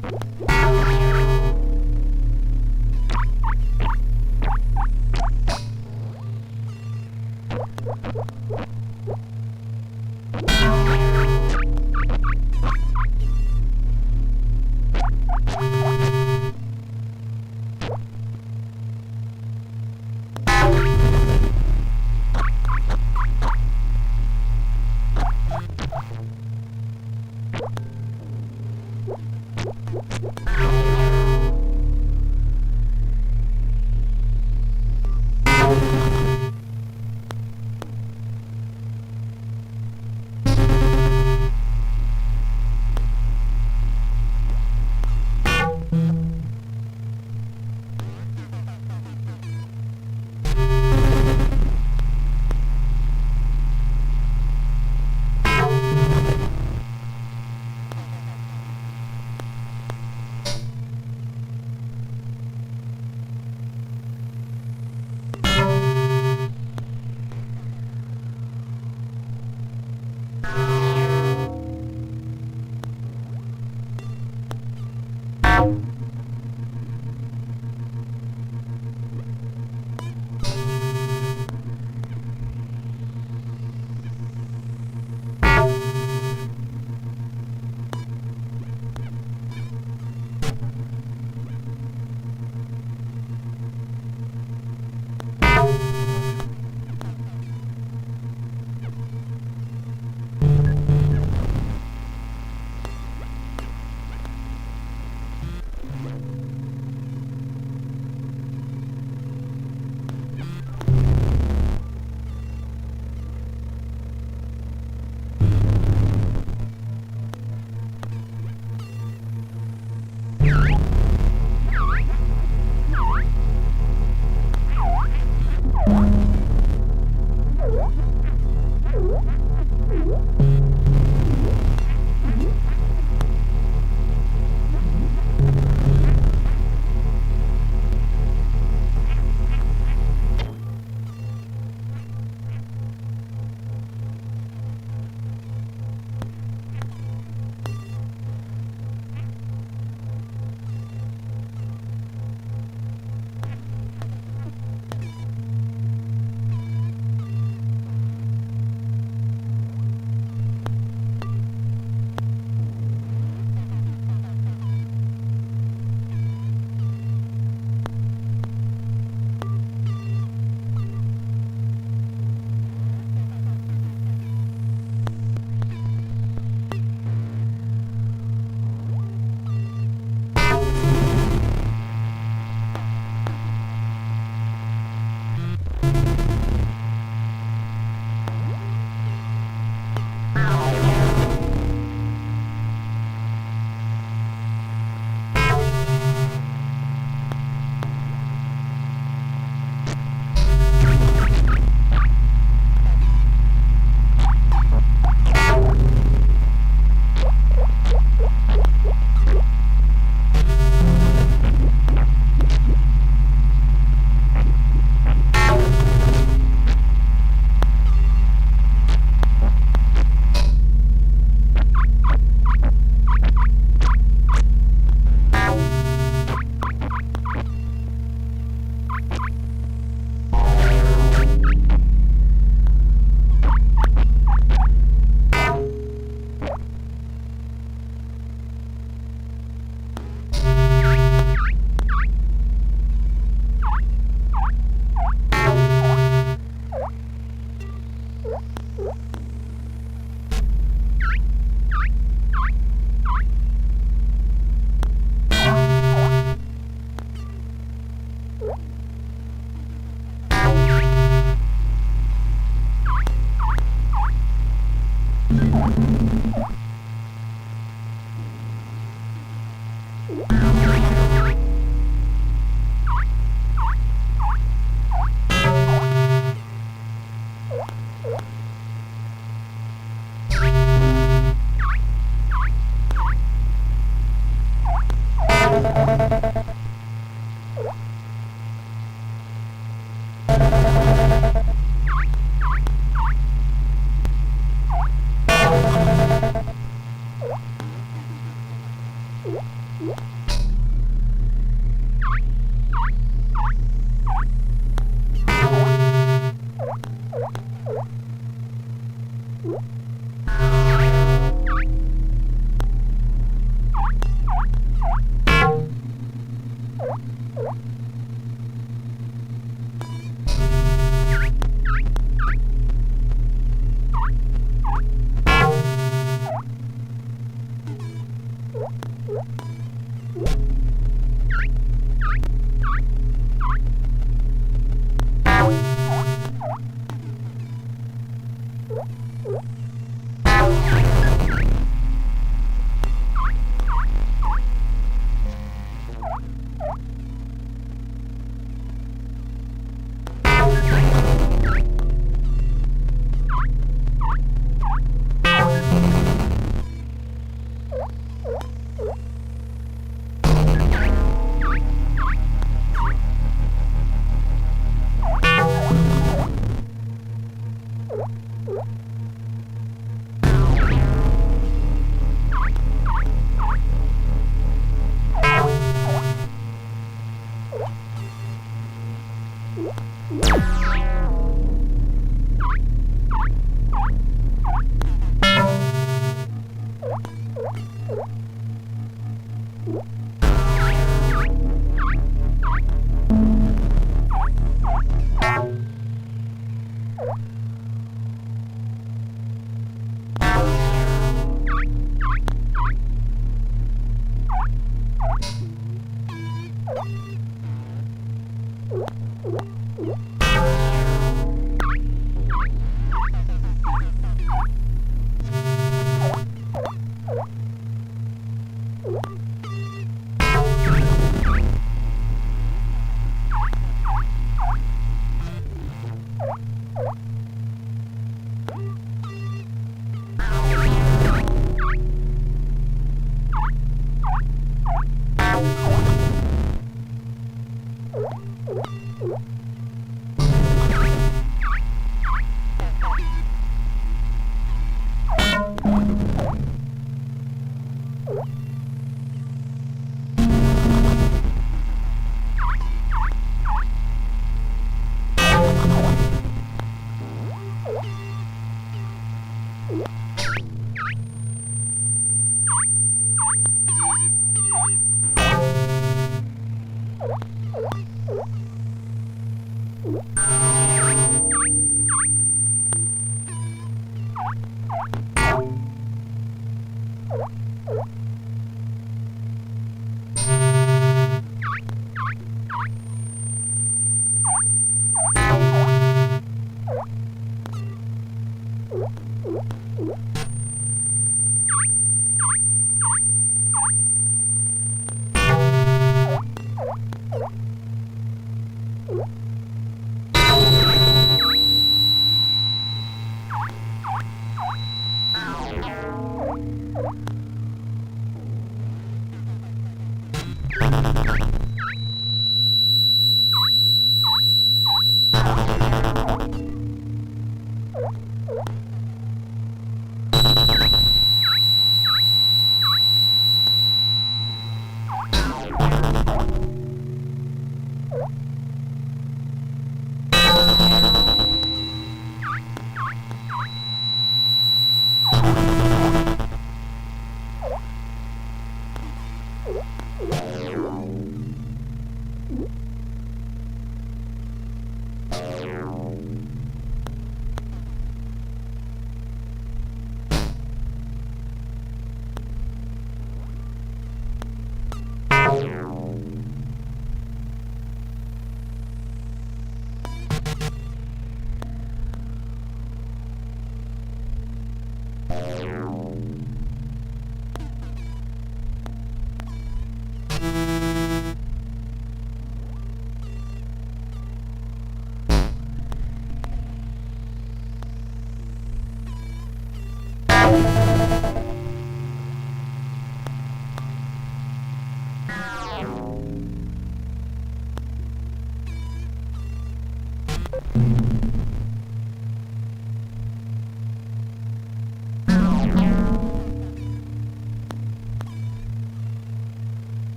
Yeah.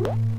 อ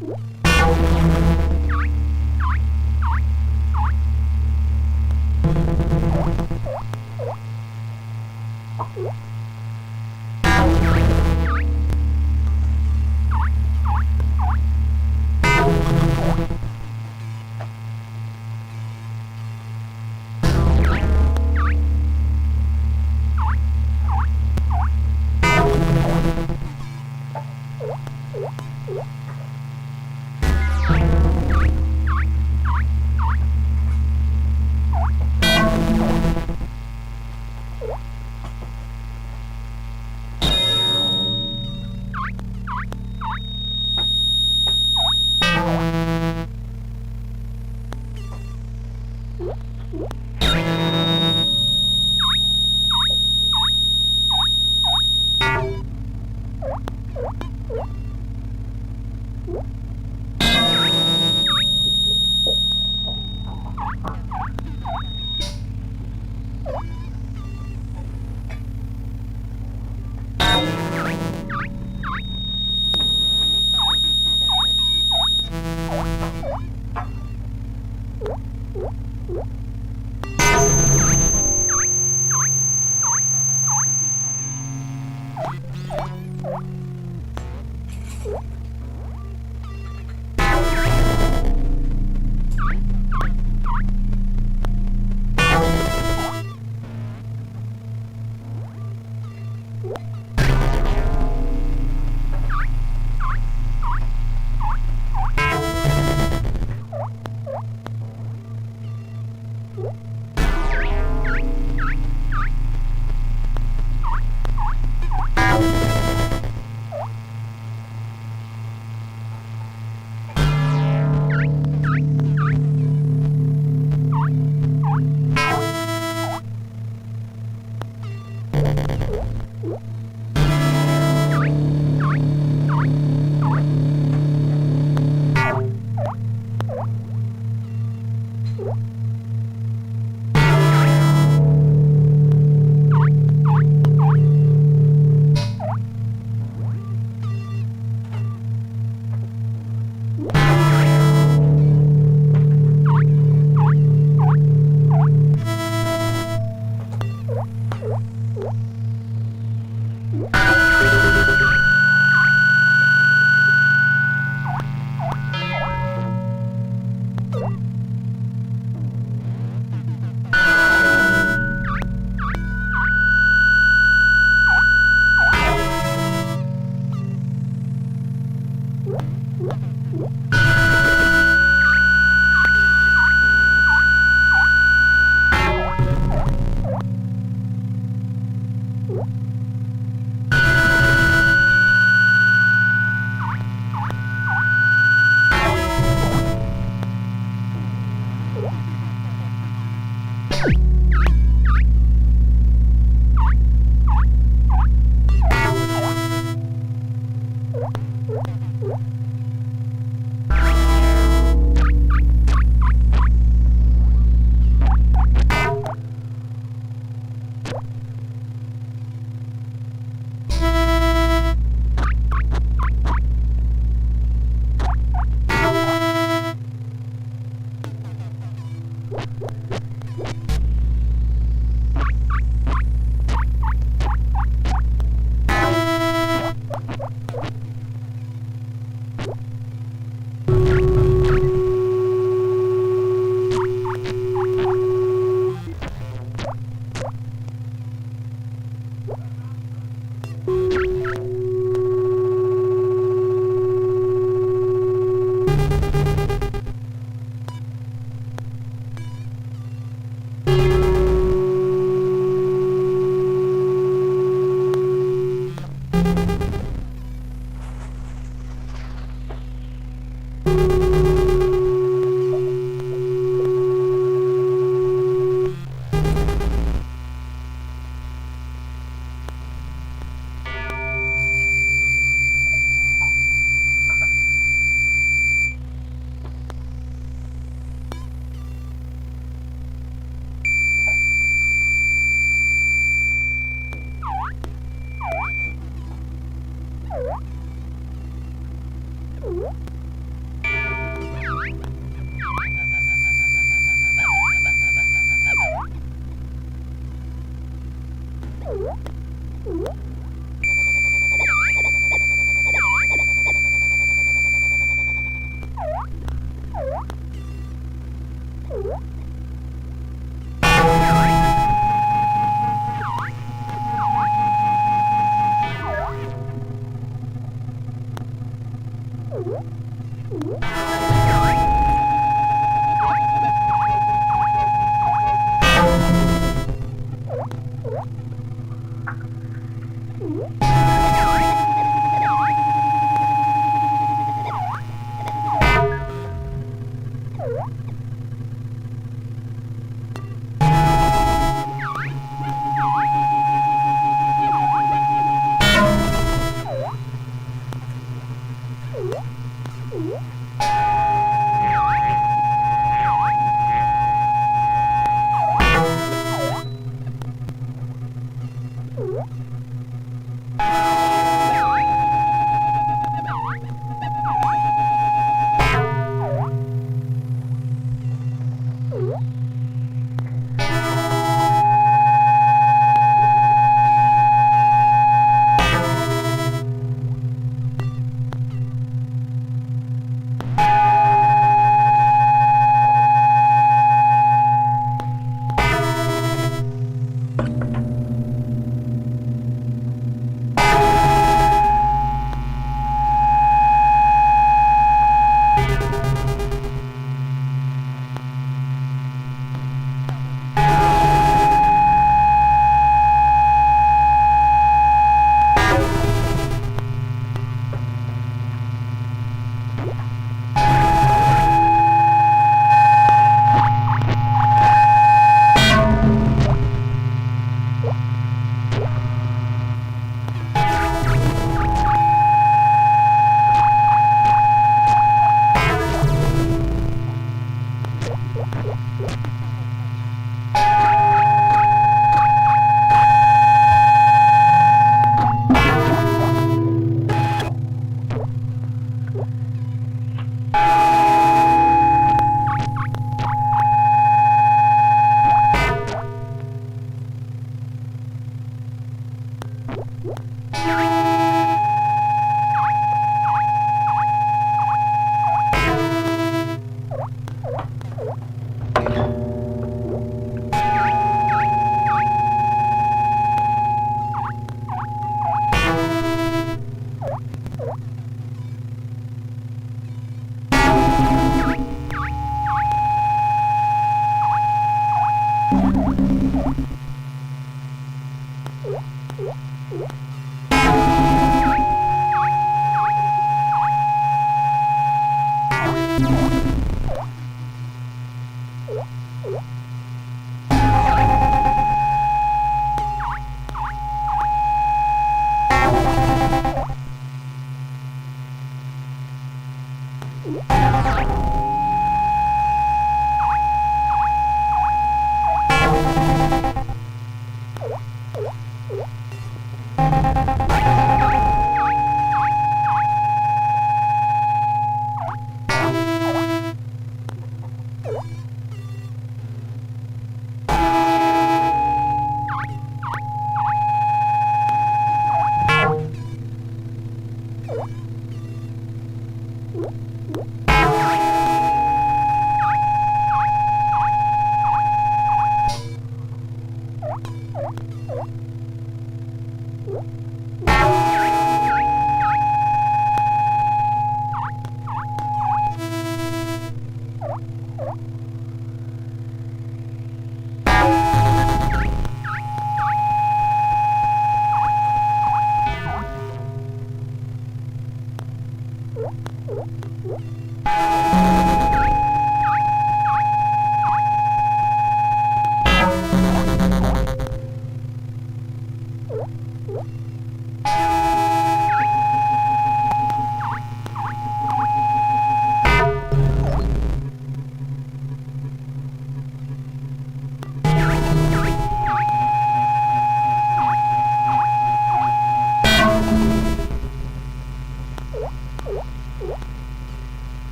อ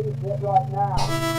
needs it right now.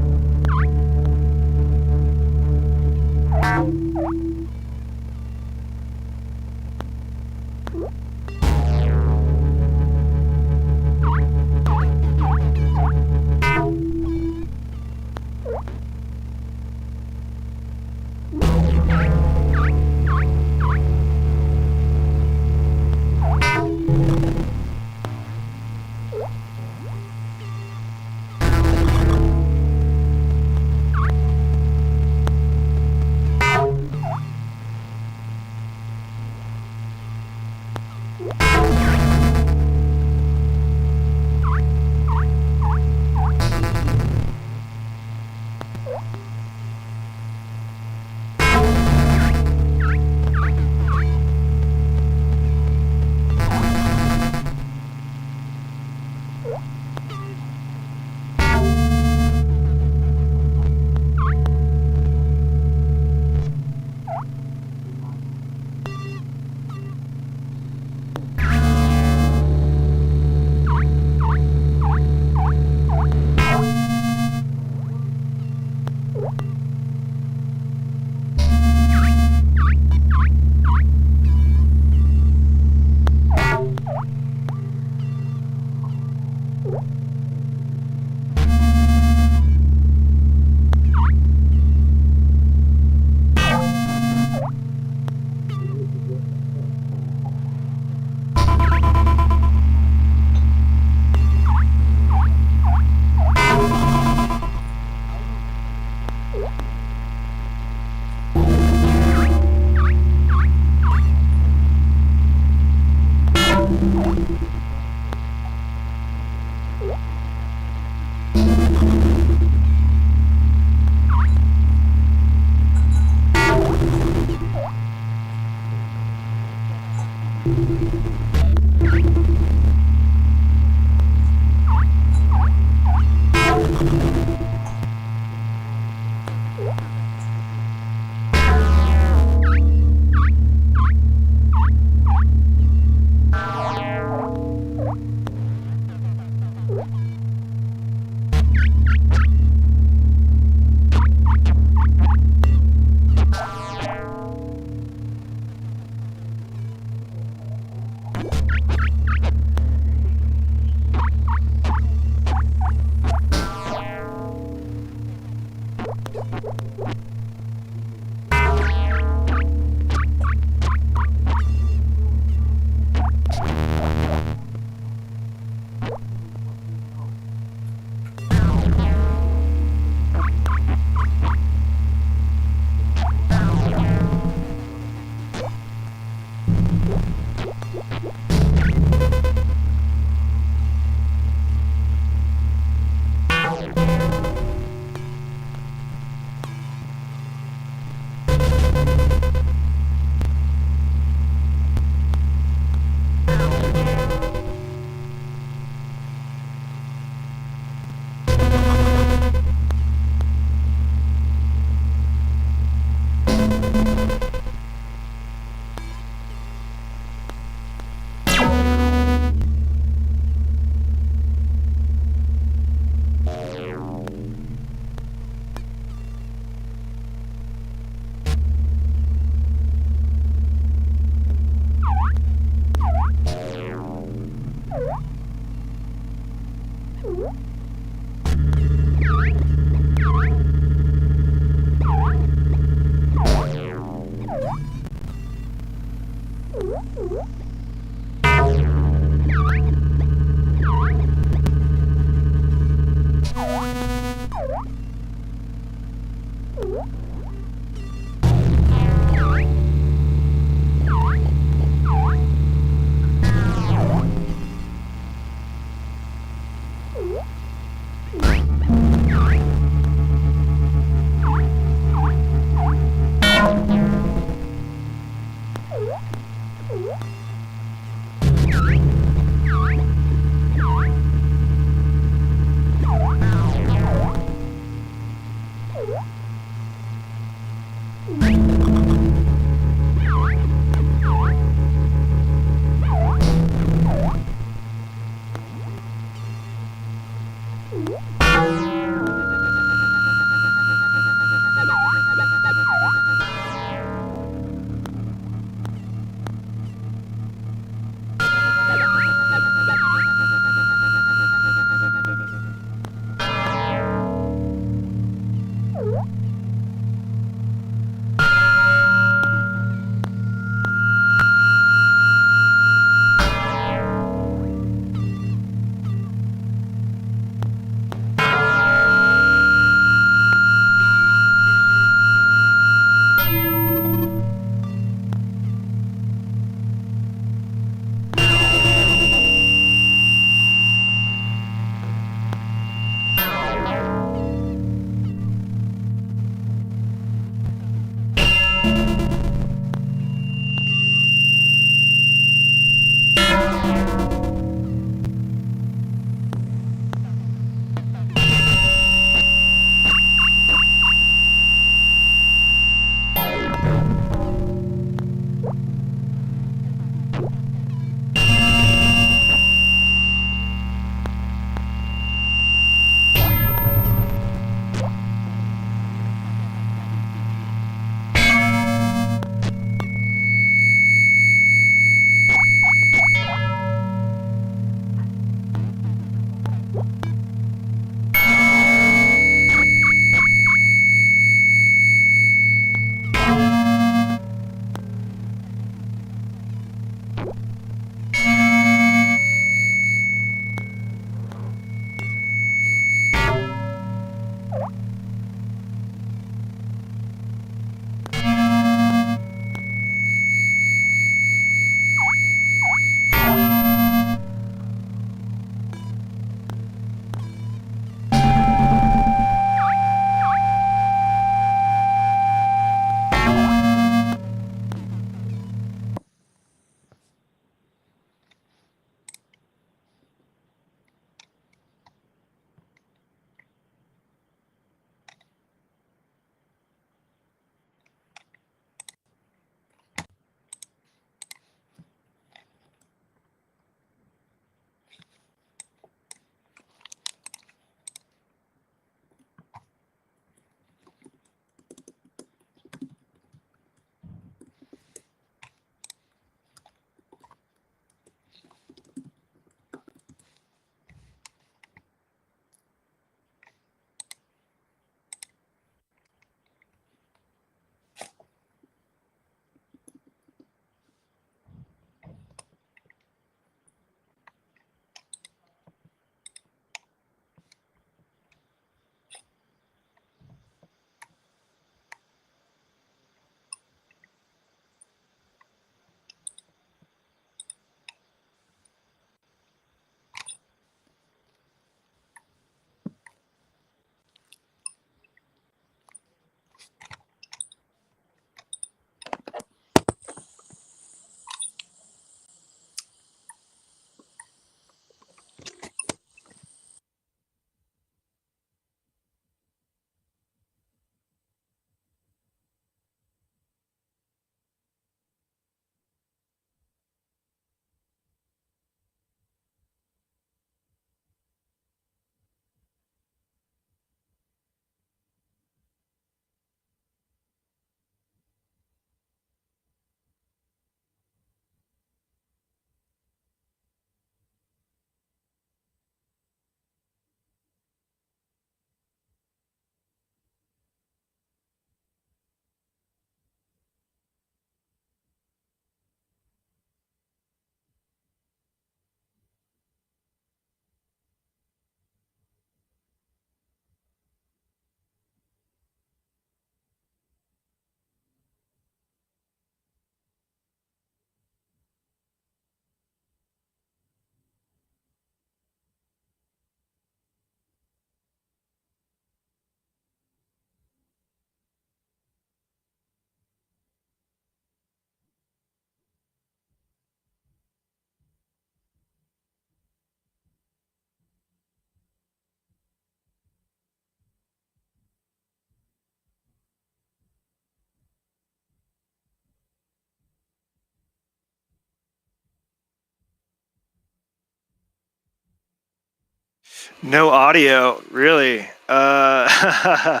No audio, really. 100%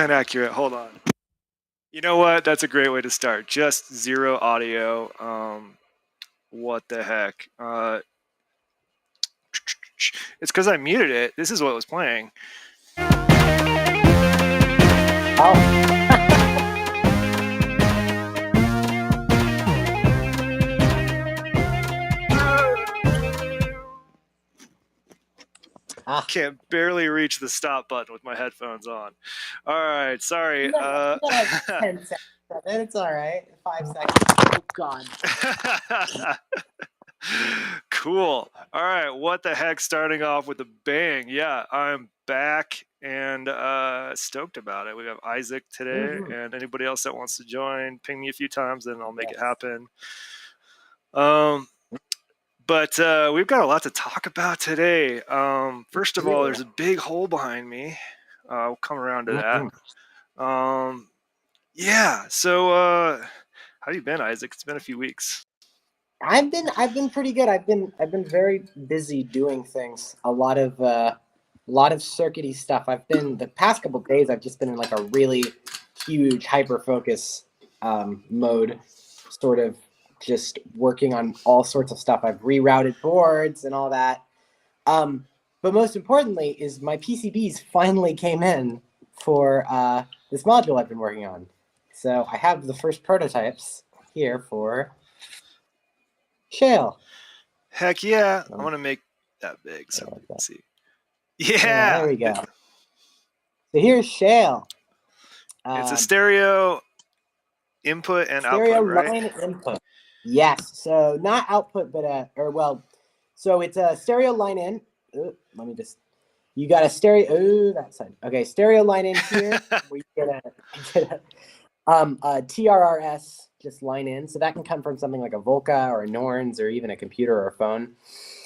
accurate. Hold on. You know what? That's a great way to start. Just zero audio. What the heck? It's because I muted it. This is what was playing. Oh. Can't barely reach the stop button with my headphones on. All right, sorry. You got like 10 seconds of it. It's all right. 5 seconds. Oh, God. Cool. All right, what the heck? Starting off with a bang. Yeah, I'm back and stoked about it. We have Isaac today, and anybody else that wants to join, ping me a few times, and I'll make it happen. But we've got a lot to talk about today. First of all, there's a big hole behind me. We'll come around to that. Yeah. So, how have you been, Isaac? It's been a few weeks. I've been pretty good. I've been very busy doing things. A lot of circuity stuff. I've been the past couple of days. I've just been in like a really huge hyper focus mode, sort of just working on all sorts of stuff. I've rerouted boards and all that. But most importantly is my PCBs finally came in for this module I've been working on. So I have the first prototypes here for Shale. Heck yeah. I want to make that big so we can see. Yeah. There we go. So here's Shale. It's a stereo input and stereo output, right? line input. Yes. So not output, but so it's a stereo line in. Let me just. You got a stereo. Oh, that side. Okay, stereo line in here. We get a TRRS just line in. So that can come from something like a Volca or a Norns or even a computer or a phone.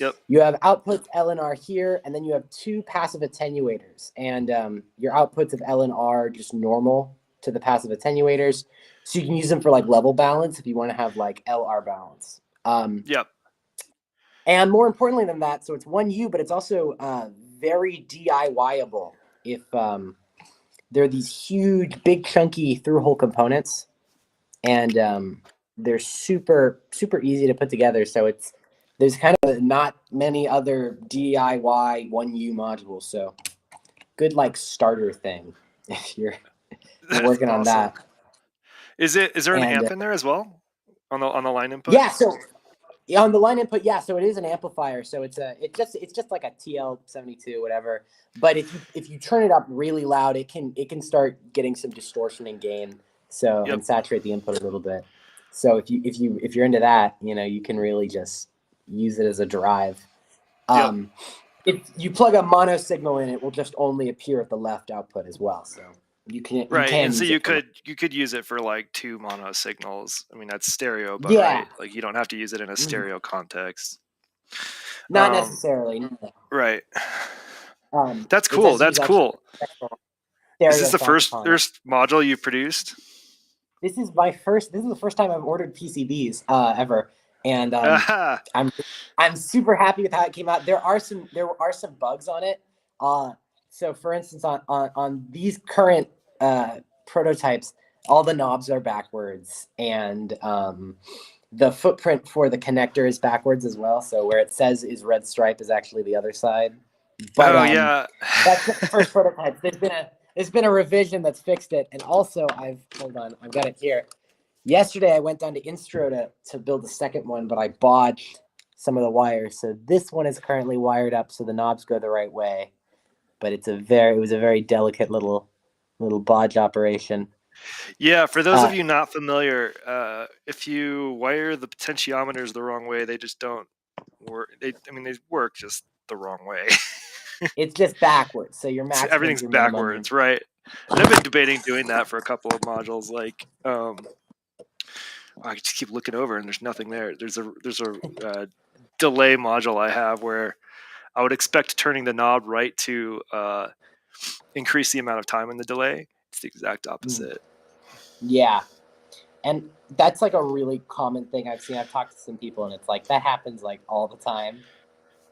Yep. You have outputs L and R here, and then you have two passive attenuators. And your outputs of L and R are just normal to the passive attenuators. So you can use them for like level balance if you want to have like LR balance. Yep. And more importantly than that, so it's 1U, but it's also very DIY-able if they're these huge, big, chunky through-hole components, and they're super, super easy to put together. So there's kind of not many other DIY 1U modules. So good like starter thing if you're working on that. Is there an amp in there as well on the line input? Yeah. So on the line input, yeah. So it is an amplifier. So it's just like a TL72, whatever. But if you turn it up really loud, it can start getting some distortion and gain. So and saturate the input a little bit. So if you're into that, you can really just use it as a drive. If you plug a mono signal in, it will just only appear at the left output as well. So you can and so you could use it for like two mono signals. I mean, that's stereo, but right, like you don't have to use it in a stereo context. Not necessarily. No. Right. That's cool. That's cool. Is this the first module you produced? This is the first time I've ordered PCBs ever, and I'm super happy with how it came out. There are some bugs on it. So for instance, on these current prototypes, all the knobs are backwards, and the footprint for the connector is backwards as well. So where it says is red stripe is actually the other side. But that's the first prototype. There's been a revision that's fixed it, and also I've got it here. Yesterday I went down to Instro to build the second one, but I bodged some of the wires. So this one is currently wired up so the knobs go the right way. But it was a very delicate little bodge operation. Yeah, for those of you not familiar, if you wire the potentiometers the wrong way, they just don't work. They work just the wrong way. It's just backwards, so your maximum. Everything's backwards, right? And I've been debating doing that for a couple of modules. Like, I just keep looking over and there's nothing there. There's a delay module I have where I would expect turning the knob right to increase the amount of time in the delay. It's the exact opposite. Yeah, and that's like a really common thing I've seen. I've talked to some people, and it's like that happens like all the time.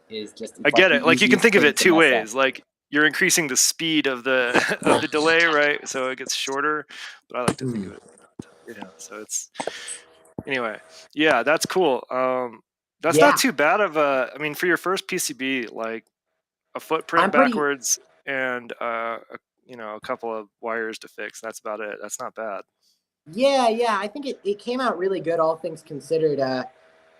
is just. I get it. Like you can think of it two ways. Up. Like you're increasing the speed of the of the delay, right? So it gets shorter. But I like to think of it, So it's anyway. Yeah, that's cool. That's not too bad of a. I mean, for your first PCB, like a footprint backwards and a couple of wires to fix. That's about it. That's not bad. Yeah. I think it came out really good, all things considered.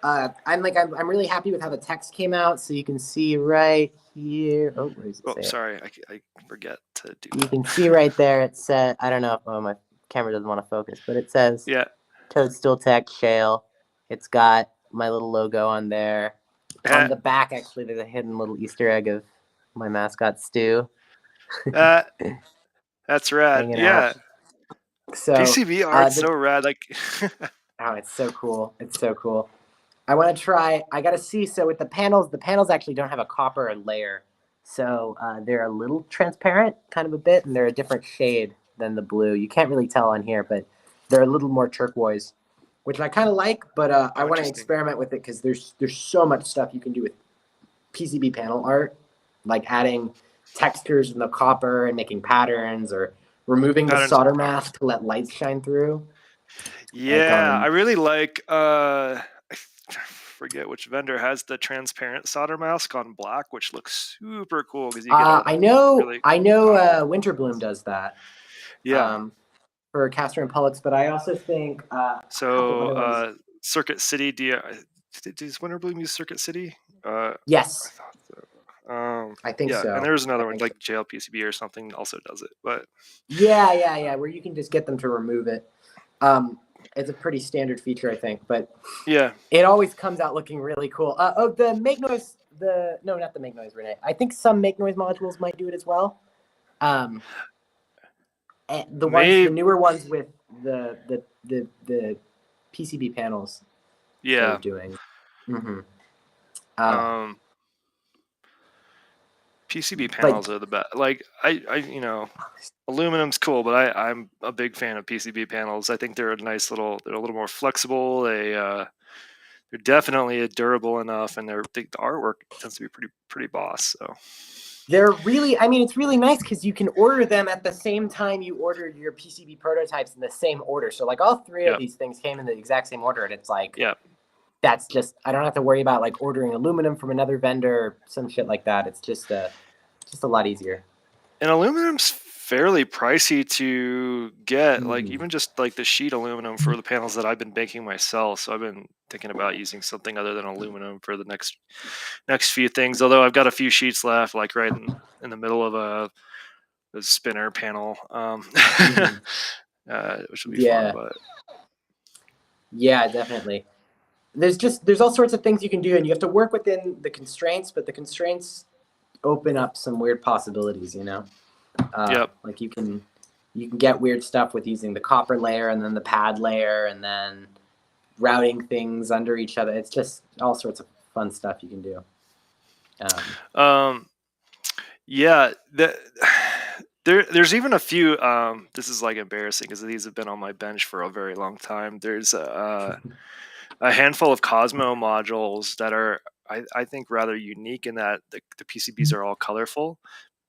I'm really happy with how the text came out. So you can see right here. Oh, where does it say sorry, I forget to do. You can see right there. It said, I don't know if my camera doesn't want to focus, but it says Toadstool Tech Shale. It's got my little logo on there. On the back, actually, there's a hidden little Easter egg of my mascot Stu. That's rad. Yeah. So PCB art's so rad. Like, oh, it's so cool. It's so cool. I want to try. I got to see. So with the panels actually don't have a copper layer, so they're a little transparent, kind of a bit, and they're a different shade than the blue. You can't really tell on here, but they're a little more turquoise, which I kind of like. But I want to experiment with it because there's so much stuff you can do with PCB panel art, like adding textures in the copper and making patterns, or removing the solder mask to let lights shine through. Yeah, I really like. I forget which vendor has the transparent solder mask on black, which looks super cool because you get. I know Winterbloom does that. Yeah. For Castor and Pollux, but I also think. Circuit City. Does Winterbloom use Circuit City? Yes. I thought so. I think so. And there's another one like JLPCB or something also does it, but. Yeah, where you can just get them to remove it. It's a pretty standard feature, I think, but it always comes out looking really cool. The Make Noise, not the Make Noise, Renee. I think some Make Noise modules might do it as well. The newer ones with the PCB panels. Yeah. Doing. Mm-hmm. PCB panels are the best. Like aluminum's cool, but I'm a big fan of PCB panels. I think they're a nice they're a little more flexible. They're definitely durable enough, and the artwork tends to be pretty boss. So they're really, it's really nice because you can order them at the same time you ordered your PCB prototypes in the same order. So like all three of these things came in the exact same order, and it's like that's just, I don't have to worry about like ordering aluminum from another vendor or some shit like that. It's just a lot easier. And aluminum's fairly pricey to get, like even just like the sheet aluminum for the panels that I've been making myself. So I've been thinking about using something other than aluminum for the next few things. Although I've got a few sheets left, like right in the middle of a spinner panel, which will be fun. But yeah, definitely. There's all sorts of things you can do, and you have to work within the constraints, but the constraints open up some weird possibilities, like you can get weird stuff with using the copper layer and then the pad layer and then routing things under each other. It's just all sorts of fun stuff you can do. There's even a few, this is like embarrassing because these have been on my bench for a very long time. There's a handful of Cosmo modules that are, I think, rather unique in that the PCBs are all colorful,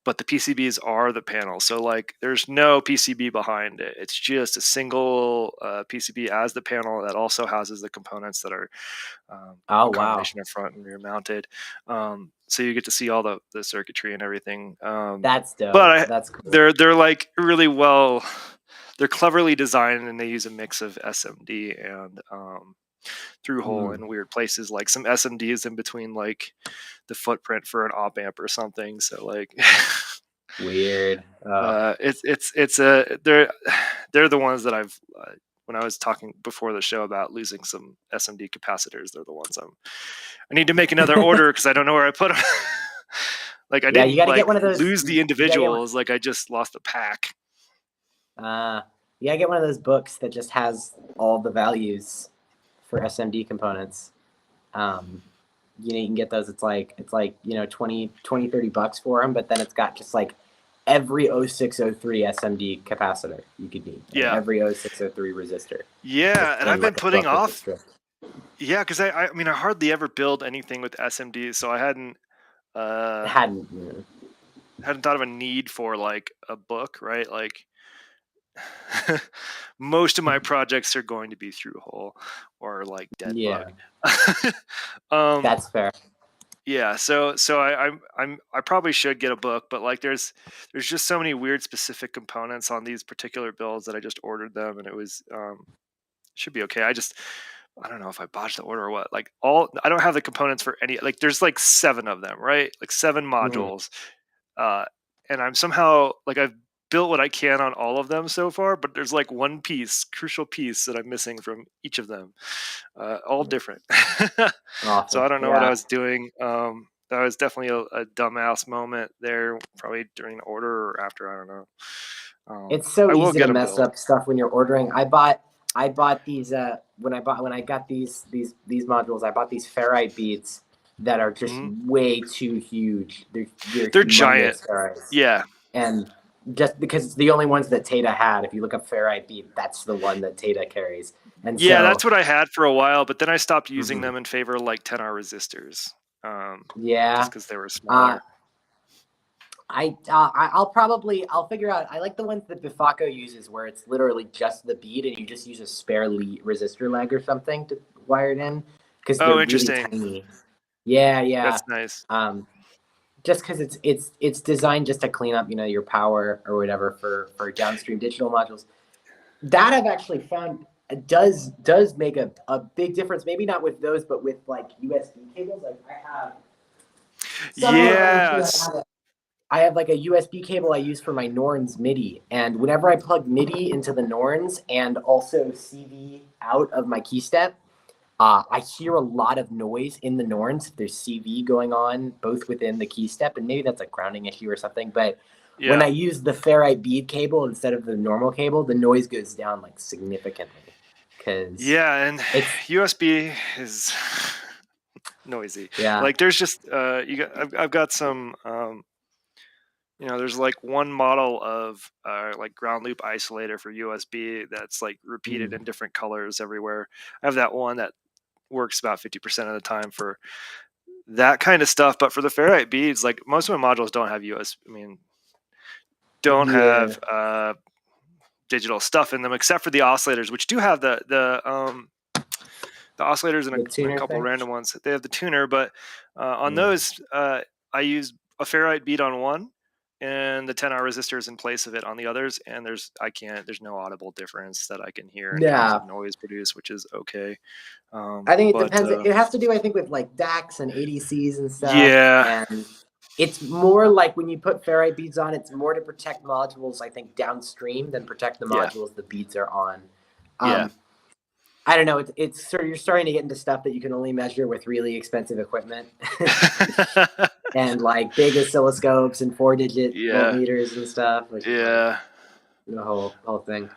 but the PCBs are the panel. So like there's no PCB behind it. It's just a single PCB as the panel that also houses the components that are a combination of front and rear mounted. So you get to see all the circuitry and everything. That's dope. But that's cool. They're like really well, they're cleverly designed, and they use a mix of SMD and through hole in weird places, like some SMDs in between like the footprint for an op amp or something. So like weird. They're the ones that I've when I was talking before the show about losing some SMD capacitors, they're the ones I need to make another order because I don't know where I put them. Like I didn't get one of those, lose the individuals, like I just lost a pack. You gotta get one of those books that just has all the values for SMD components. You can get those. It's like $20, $30 for them, but then it's got just like every 0603 SMD capacitor you could need. Yeah. Every 0603 resistor. Yeah, and I've been putting off. Yeah, because I mean I hardly ever build anything with SMDs, so I hadn't hadn't thought of a need for like a book, right? Like most of my projects are going to be through hole or like dead bug. That's fair. Yeah, so I probably should get a book, but like there's just so many weird specific components on these particular builds that I just ordered them, and it was should be okay. I don't know if I botched the order or what. Like I don't have the components for any. Like there's like 7 of them, right? Like 7 modules, and I'm somehow like I've built what I can on all of them so far, but there's like one crucial piece that I'm missing from each of them, all different. Awesome. So I don't know what I was doing. That was definitely a dumbass moment there, probably during the order or after. I don't know. It's so easy to mess up stuff when you're ordering. I bought these when I got these modules. I bought these ferrite beads that are just way too huge. They're giant. Ferrites. Yeah. And just because it's the only ones that Tata had. If you look up ferrite bead, that's the one that Tata carries. And yeah, that's what I had for a while, but then I stopped using them in favor of like 10R resistors. Just because they were smaller. I'll figure out. I like the ones that Bifaco uses, where it's literally just the bead, and you just use a spare resistor leg or something to wire it in. Because they're interesting. Really tiny. Yeah. That's nice. Just because it's designed just to clean up, your power or whatever for downstream digital modules. That I've actually found does make a big difference. Maybe not with those, but with like USB cables. Like I have like a USB cable I use for my Norns MIDI, and whenever I plug MIDI into the Norns and also CV out of my keystep, I hear a lot of noise in the Norns. There's CV going on both within the keystep, and maybe that's a grounding issue or something. But when I use the ferrite bead cable instead of the normal cable, the noise goes down like significantly. And USB is noisy. Yeah, like there's just I've got some. There's like one model of like ground loop isolator for USB that's like repeated in different colors everywhere. I have that one that works about 50% of the time for that kind of stuff. But for the ferrite beads, like most of my modules don't have have digital stuff in them, except for the oscillators, which do have the oscillators and a couple random ones. They have the tuner, but on those, I use a ferrite bead on one and the 10R resistors in place of it on the others, and there's no audible difference that I can hear in terms of noise produced, which is okay. I think it depends. It has to do, I think, with like DACs and ADCs and stuff. Yeah. And it's more like when you put ferrite beads on, it's more to protect modules, I think, downstream than protect the modules the beads are on. I don't know. It's sort of, you're starting to get into stuff that you can only measure with really expensive equipment. And like big oscilloscopes and 4-digit voltmeters and stuff. The whole thing.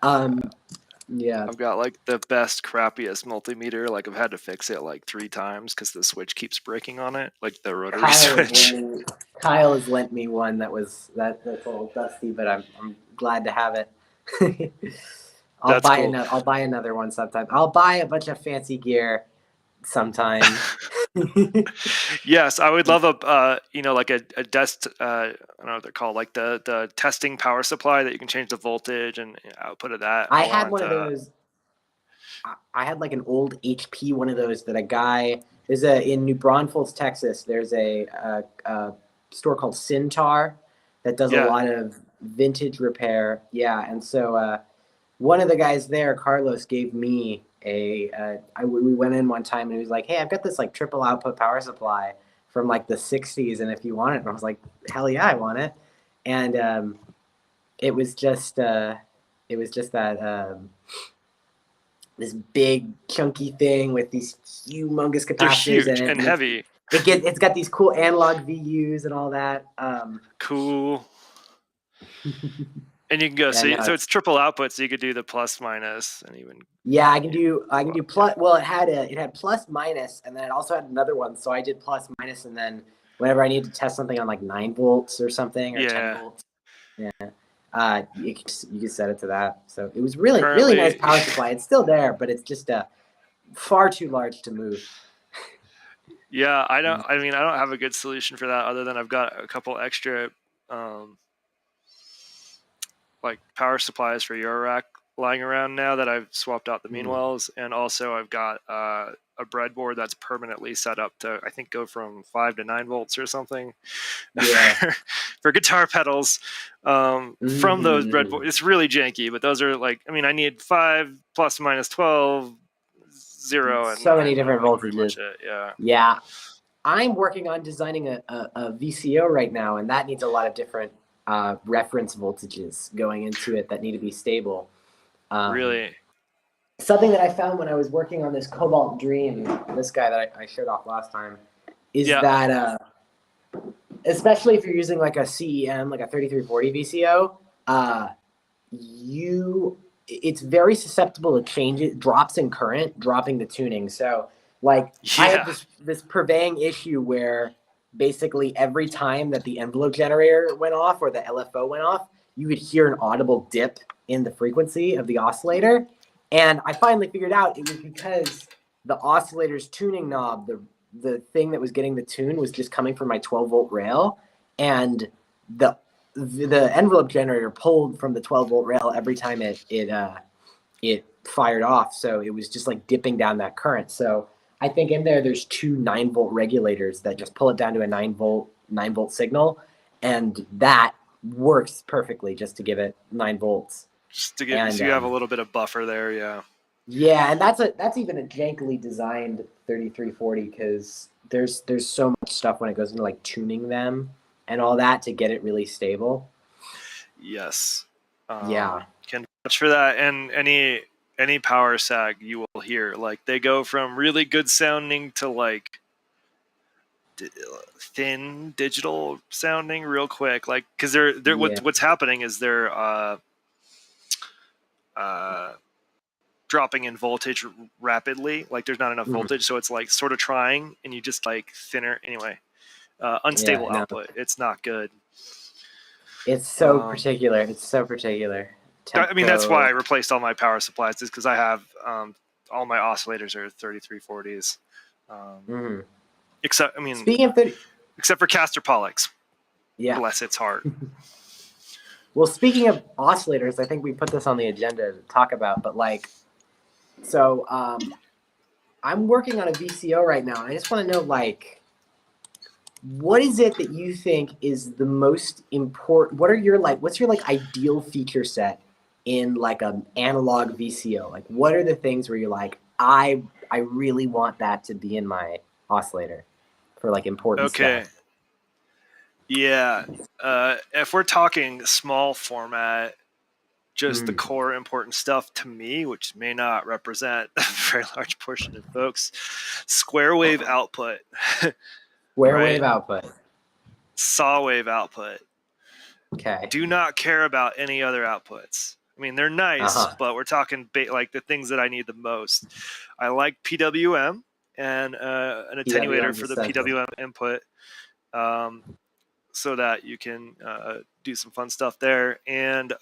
I've got like the best, crappiest multimeter. Like I've had to fix it like 3 times because the switch keeps breaking on it, like the rotary switch. Kyle has lent me one that's a little dusty, but I'm glad to have it. I'll buy another one sometime. I'll buy a bunch of fancy gear sometime. Yes, I would love like a desk. I don't know what they're called, like the testing power supply that you can change the voltage and output of that. I had one of those. I had like an old HP one of those that a guy in New Braunfels, Texas. There's a store called Cintar that does a lot of vintage repair. Yeah, and so one of the guys there, Carlos, gave me we went in one time and he was like, "Hey, I've got this like triple output power supply from like the 60s, and if you want it," and I was like, "Hell yeah, I want it." And it was just that this big chunky thing with these humongous capacitors in it, and heavy. It's got these cool analog VUs and all that. Cool. And you can go so it's triple output, so you could do the plus minus and even. Yeah, I can do plus. Well, it had plus minus, and then it also had another one. So I did plus minus, and then whenever I need to test something on like 9 volts or something or 10 volts, you can set it to that. So it was really nice power supply. It's still there, but it's just far too large to move. Yeah, I don't. I mean, I don't have a good solution for that other than I've got a couple extra, like power supplies for your rack lying around now that I've swapped out the Meanwells, and also I've got a breadboard that's permanently set up to, I think, go from 5 to 9 volts or something. Yeah. For guitar pedals, from those breadboards. It's really janky, but those are like, I mean, I need 5 plus minus 12, 0, and so many different voltages. Pretty much it, yeah. Yeah. I'm working on designing a VCO right now, and that needs a lot of different reference voltages going into it that need to be stable. Really? Something that I found when I was working on this Cobalt Dream, this guy that I showed off last time, is that especially if you're using like a CEM, like a 3340 VCO, it's very susceptible to changes, drops in current, dropping the tuning. So like I had this purveying issue where basically every time that the envelope generator went off or the LFO went off, you would hear an audible dip in the frequency of the oscillator. And I finally figured out it was because the oscillator's tuning knob, the thing that was getting the tune was just coming from my 12-volt rail, and the envelope generator pulled from the 12-volt rail every time it fired off. So it was just like dipping down that current. So I think in there's 2 9-volt regulators that just pull it down to a 9-volt signal, and that works perfectly just to give it 9 volts. Just to get, so you have a little bit of buffer there, yeah. Yeah, and that's even a jankily designed 3340 because there's so much stuff when it goes into like tuning them and all that to get it really stable. Yes. Yeah. Can vouch for that, and any power sag you will hear, like they go from really good sounding to like thin digital sounding real quick, like because they're what's happening is they're dropping in voltage rapidly, like there's not enough voltage, so it's like sort of trying, and you just like thinner anyway. Unstable output. It's not good. It's so particular. It's so particular. I mean, that's why I replaced all my power supplies, is because I have all my oscillators are 3340s. Except, I mean, except for Castor Pollux. Yeah. Bless its heart. Well, speaking of oscillators, I think we put this on the agenda to talk about, but like, so I'm working on a VCO right now, and I just want to know, like, what is it that you think is the most important? What's your like ideal feature set in like an analog VCO? Like, what are the things where you're like, I really want that to be in my oscillator for like important stuff? Yeah. If we're talking small format, just the core important stuff to me, which may not represent a very large portion of folks, square wave output. Square wave output. Saw wave output. Okay. Do not care about any other outputs. I mean, they're nice, but we're talking like the things that I need the most. I like PWM and an attenuator for the PWM input, so that you can do some fun stuff there. And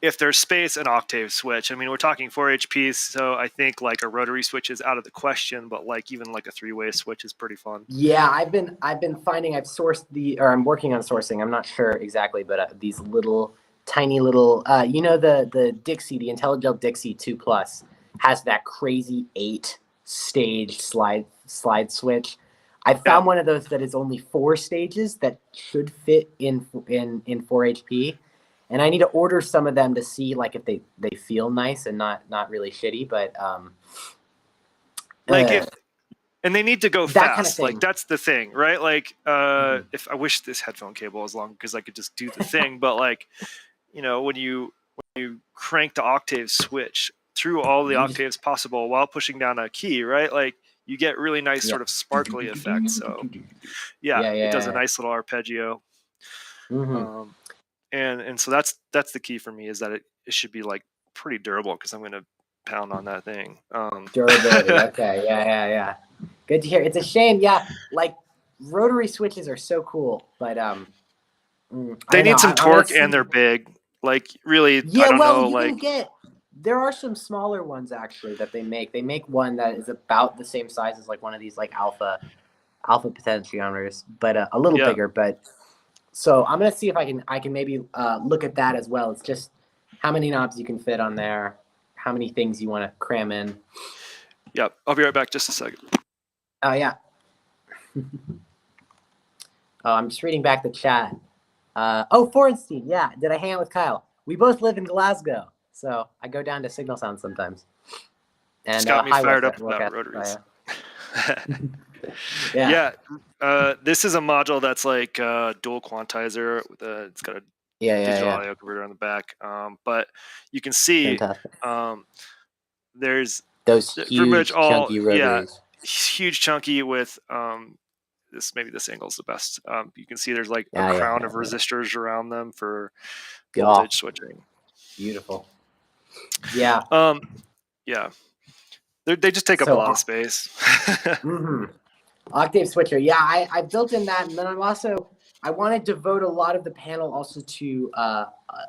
if there's space, an octave switch. I mean, we're talking 4 HP, so I think like a rotary switch is out of the question, but like even like a 3-way switch is pretty fun. Yeah, I've been finding I'm working on sourcing. I'm not sure exactly, but these little tiny little the Dixie, the IntelliGel Dixie 2 Plus has that crazy 8-stage slide switch. I found one of those that is only 4 stages that should fit in 4 HP. And I need to order some of them to see like if they feel nice and not really shitty, but and they need to go fast. Kind of like that's the thing, right? Like if I wish this headphone cable was long because I could just do the thing, but like when you crank the octave switch through all the octaves possible while pushing down a key, right? Like you get really nice sort of sparkly effect. So it does a nice little arpeggio. And so that's the key for me, is that it should be like pretty durable, because I'm going to pound on that thing. Durability. Okay. Yeah. Good to hear. It's a shame. Yeah. Like rotary switches are so cool, but they need some torque and they're big. Like really, I don't know. You can get There are some smaller ones actually that they make. They make one that is about the same size as like one of these like alpha potentiometers, but a little bigger. But so I'm gonna see if I can maybe look at that as well. It's just how many knobs you can fit on there, how many things you want to cram in. Yep, I'll be right back. Just a second. Oh yeah. Oh, I'm just reading back the chat. Oh, Fornstein, yeah. Did I hang out with Kyle? We both live in Glasgow, so I go down to Signal Sound sometimes. And It's got me fired up about Wildcat, rotaries. Yeah. This is a module that's like dual quantizer. It's got a digital audio converter on the back. But you can see there's those huge chunky rotaries. Huge chunky with maybe this angle is the best. You can see there's like a crown of resistors around them for voltage switching. Beautiful. Yeah. Yeah. They just take up a lot of space. Octave switcher. Yeah, I built in that, and then I want to devote a lot of the panel also to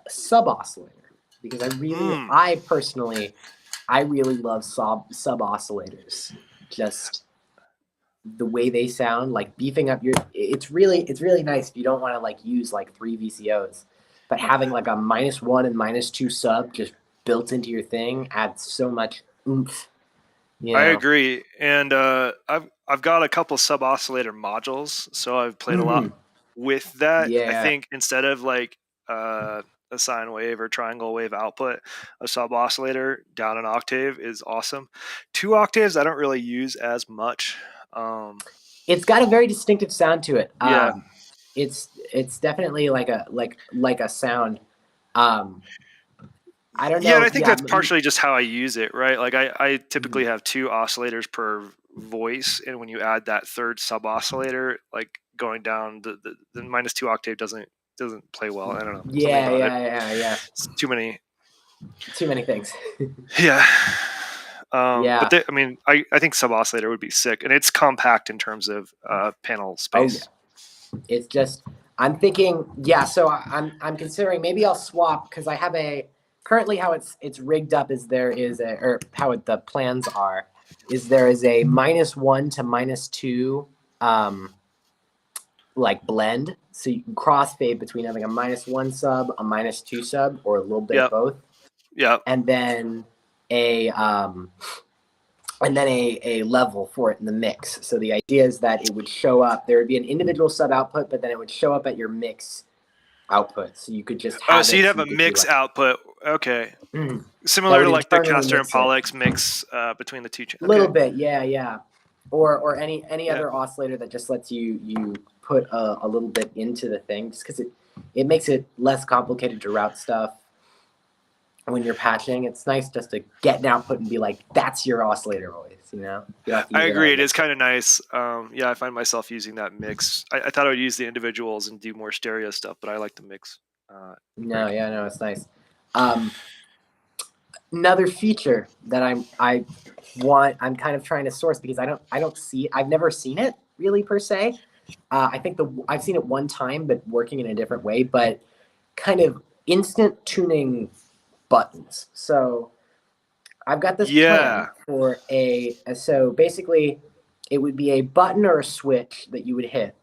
sub oscillator, because I personally really love sub oscillators. Just the way they sound, like beefing up it's really nice if you don't want to like use like 3 VCOs, but having like a -1 and -2 sub just built into your thing adds so much oomph. I agree, and I've got a couple sub oscillator modules, so I've played a lot with that. I think instead of like a sine wave or triangle wave output, a sub oscillator down an octave is awesome. 2 octaves I don't really use as much. It's got a very distinctive sound to it. Yeah, it's definitely like a sound. I don't know. Yeah, and I think that's partially just how I use it, right? Like I typically have 2 oscillators per voice, and when you add that third sub oscillator, like going down the -2 octave doesn't play well. I don't know. Yeah. It's too many things. Yeah. But I think sub oscillator would be sick, and it's compact in terms of panel space. It's just I'm thinking, so I'm considering maybe I'll swap, because I have currently how it's rigged up is the plans are is there is a -1 to -2 like blend, so you can crossfade between having a -1 sub, a -2 sub, or a little bit of both. Yeah. And then a level for it in the mix. So the idea is that it would show up. There would be an individual sub output, but then it would show up at your mix output. So you could just have so you'd have a mix output. Okay. Similar to like the Castor and Pollux mix between the two channels. A little bit, yeah. Or any other oscillator that just lets you put a little bit into the thing, just because it makes it less complicated to route stuff when you're patching. It's nice just to get an output and be like, that's your oscillator voice, you know? I agree. It is kind of nice. I find myself using that mix. I thought I would use the individuals and do more stereo stuff, but I like the mix. No, it's nice. Another feature that I'm kind of trying to source, because I've never seen it really per se. I think I've seen it one time, but working in a different way, but kind of instant tuning buttons. So I've got this plan for so basically it would be a button or a switch that you would hit.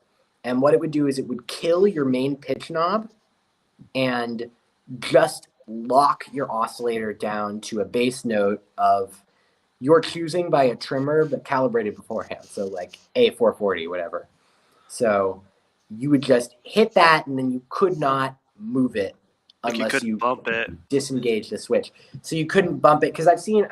And what it would do is it would kill your main pitch knob and just lock your oscillator down to a bass note of your choosing by a trimmer, but calibrated beforehand. So like A440, whatever. So you would just hit that, and then you could not move it unless you bump it, disengage the switch. So you couldn't bump it, because I've seen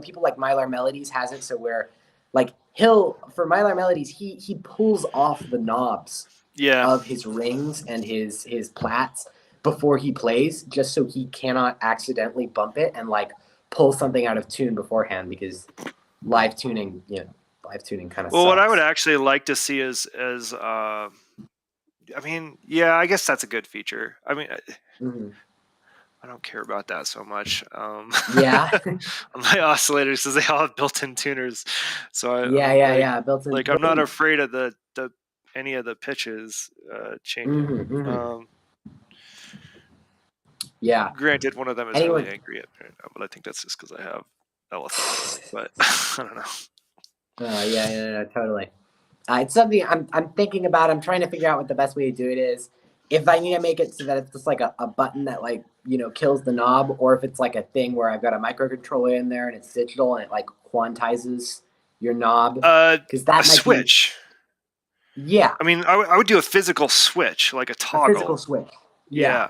people like Mylar Melodies has it, so where like for Mylar Melodies, he pulls off the knobs of his rings and his plats before he plays, just so he cannot accidentally bump it and like pull something out of tune beforehand, because live tuning kind of sucks. What I would actually like to see is I guess that's a good feature. I mean, I don't care about that so much. On my oscillators, because they all have built-in tuners. So built-in. Like, I'm not afraid of the any of the pitches changing. Yeah. Granted, one of them is Anyone- really angry at me right now, but I think that's just because I have elephant. But I don't know. Yeah, totally. It's something I'm thinking about. I'm trying to figure out what the best way to do it is. If I need to make it so that it's just like a button that like, you know, kills the knob, or if it's like a thing where I've got a microcontroller in there and it's digital and it like quantizes your knob. Because that A switch. Yeah. I mean, I would do a physical switch, like a toggle. A physical switch. Yeah.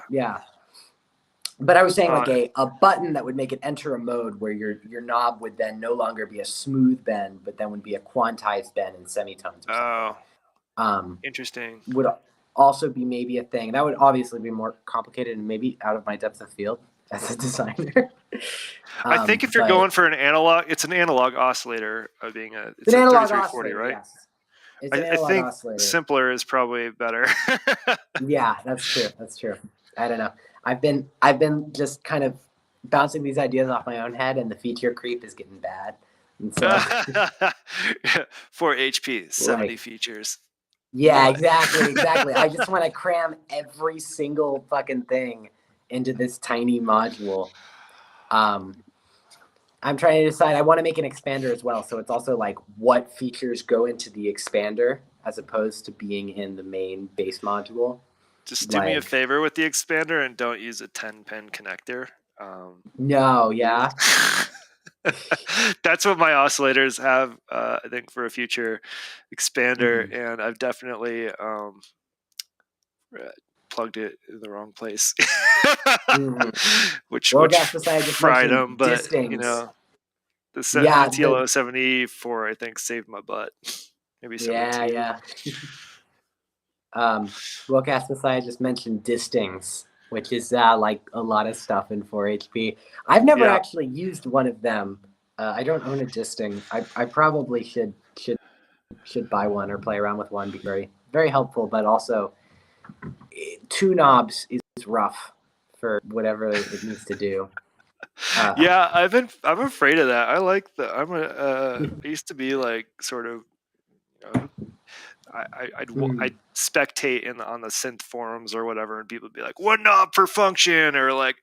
But I was saying like a button that would make it enter a mode where your knob would then no longer be a smooth bend, but then would be a quantized bend in semitones. Or something. Interesting. Would also be maybe a thing. That would obviously be more complicated and maybe out of my depth of field as a designer. I think if you're going for an analog, it's an analog oscillator. It's an analog 3340, oscillator, right? Yes. It's an I analog think oscillator. simpler is probably better. Yeah, that's true. I don't know. I've been just kind of bouncing these ideas off my own head, and the feature creep is getting bad. And so 4 HP, 70 features. Yeah, exactly. I just want to cram every single fucking thing into this tiny module. I'm trying to decide. I want to make an expander as well, so it's also like what features go into the expander as opposed to being in the main base module. Just do me a favor with the expander and don't use a 10-pin connector. No, yeah. That's what my oscillators have, I think, for a future expander, and I've definitely plugged it in the wrong place, which fried them. But you know, the TL074 I think saved my butt. Maybe 72. Yeah. Wellcast Society just mentioned distings, which is like a lot of stuff in 4HP. I've never actually used one of them. I don't own a disting. I probably should buy one or play around with one. Be very, very helpful, but also 2 knobs is rough for whatever it needs to do. Yeah, I'm afraid of that. I like I used to be like sort of, you know, I'd spectate on the synth forums or whatever, and people would be like, "One knob per function," or like,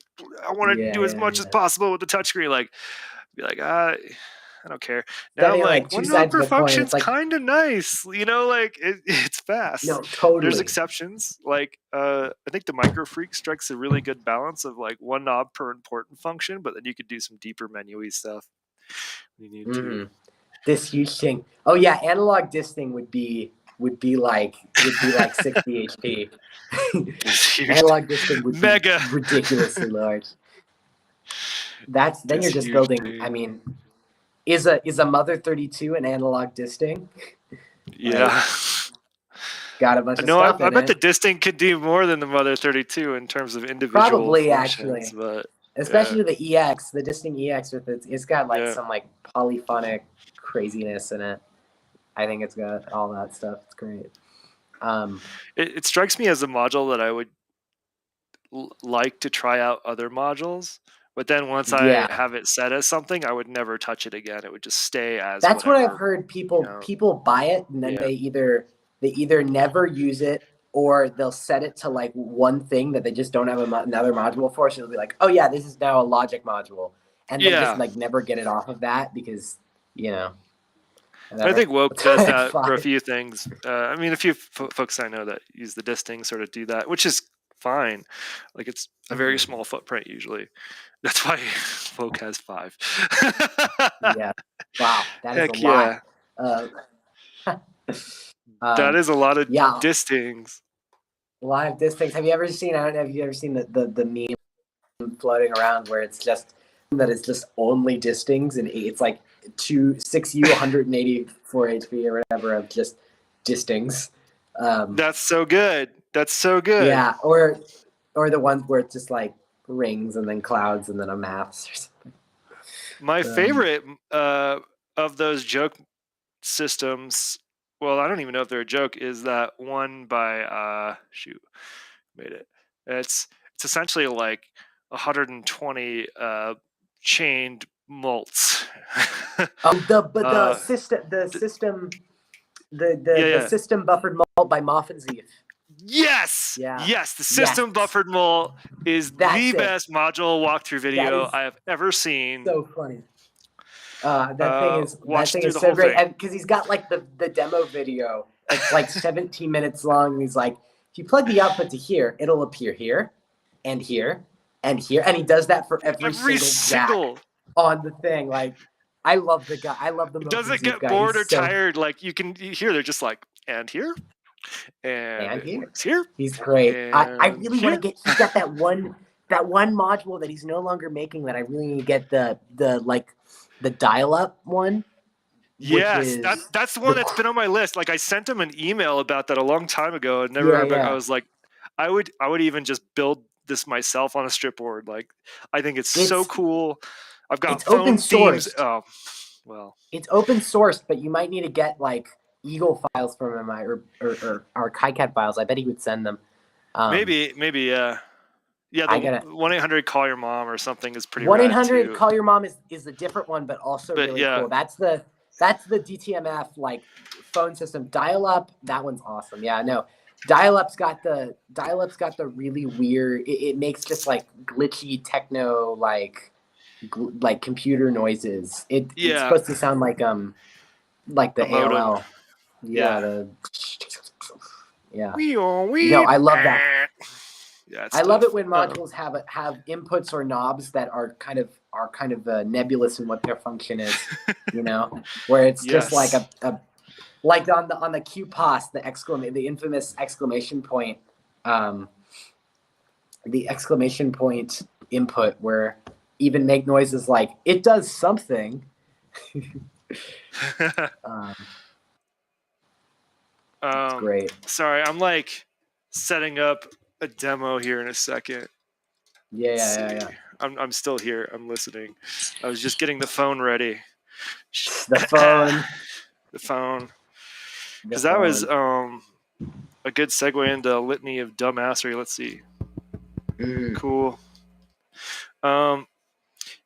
"I want to do as much as possible with the touchscreen." Like, be like, I don't care. Now, like, one knob per function's kind of nice, you know, like it's fast. No, totally. There's exceptions. Like, I think the Micro Freak strikes a really good balance of like 1 knob per important function, but then you could do some deeper menu-y stuff. You need to. This huge thing. Oh yeah, analog disting would be like 60 HP. Analog disting would be ridiculously large. Then you're just building. Thing. I mean, is a Mother 32 an analog disting? Yeah. Got a bunch of stuff. I bet the disting could do more than the Mother 32 in terms of individual Probably functions, actually, but especially the EX, the disting EX with it's got like some like polyphonic craziness in it. I think it's got all that stuff. It's great. It strikes me as a module that I would like to try out other modules, but then once I have it set as something, I would never touch it again. It would just stay as. That's what I've heard. People buy it and then they either never use it, or they'll set it to like one thing that they just don't have another module for. So they'll be like, "Oh yeah, this is now a logic module," and they just like never get it off of that because I think Woke does that for a few things. I mean, a few folks I know that use the disting sort of do that, which is fine. Like, it's a very small footprint usually. That's why Woke has 5. Yeah. Wow. That is a lot. That is a lot of distings. A lot of distings. Have you ever seen? I don't know if you ever seen the meme floating around where it's just that it's just only distings and it's like 6U 184 HP or whatever of just distings. That's so good. Yeah, or the ones where it's just like rings and then clouds and then a maths or something. My favorite of those joke systems, well, I don't even know if they're a joke, is that one by it's essentially like 120 chained mults. The system buffered mult by Moff and Zeef. Yes. Yeah. Yes. The system buffered mole is the best module walkthrough video I have ever seen. So funny. That thing is so great. And because he's got like the demo video that's like 17 minutes long, and he's like, if you plug the output to here, it'll appear here and here and here. And he does that for every single jack on the thing. Like, I love the guy. I love the doesn't get bored or tired. Like you hear they're just like, and here. And here. He's great. I really want to get. He's got that one module that he's no longer making that I really need to get the dial-up one. Yes, that's the one that's been on my list. Like I sent him an email about that a long time ago, and never heard back. I was like, I would even just build this myself on a strip board. Like I think it's so cool. I've got phone themes. Oh, well, it's open sourced, but you might need to get like Eagle files from him or KiCad files. I bet he would send them. Maybe. Yeah, the 1-800-CALL-YOUR-MOM or something is pretty. 1-800-CALL-YOUR-MOM is a different one, but also really cool. That's the DTMF like phone system. Dial-up, that one's awesome. Yeah, no. Dial-up's got the really weird. It makes this like glitchy techno like computer noises. It's supposed to sound like the AOL. Yeah. No, I love that. Yeah, I love it when modules have inputs or knobs that are kind of nebulous in what their function is, where it's just like a like on the QPOS, the infamous exclamation point, the exclamation point input where even make noises like it does something. It's great. Sorry, I'm like setting up a demo here in a second. Yeah. I'm still here. I'm listening. I was just getting the phone ready. The phone. Because that was a good segue into a litany of dumbassery. Let's see. Cool.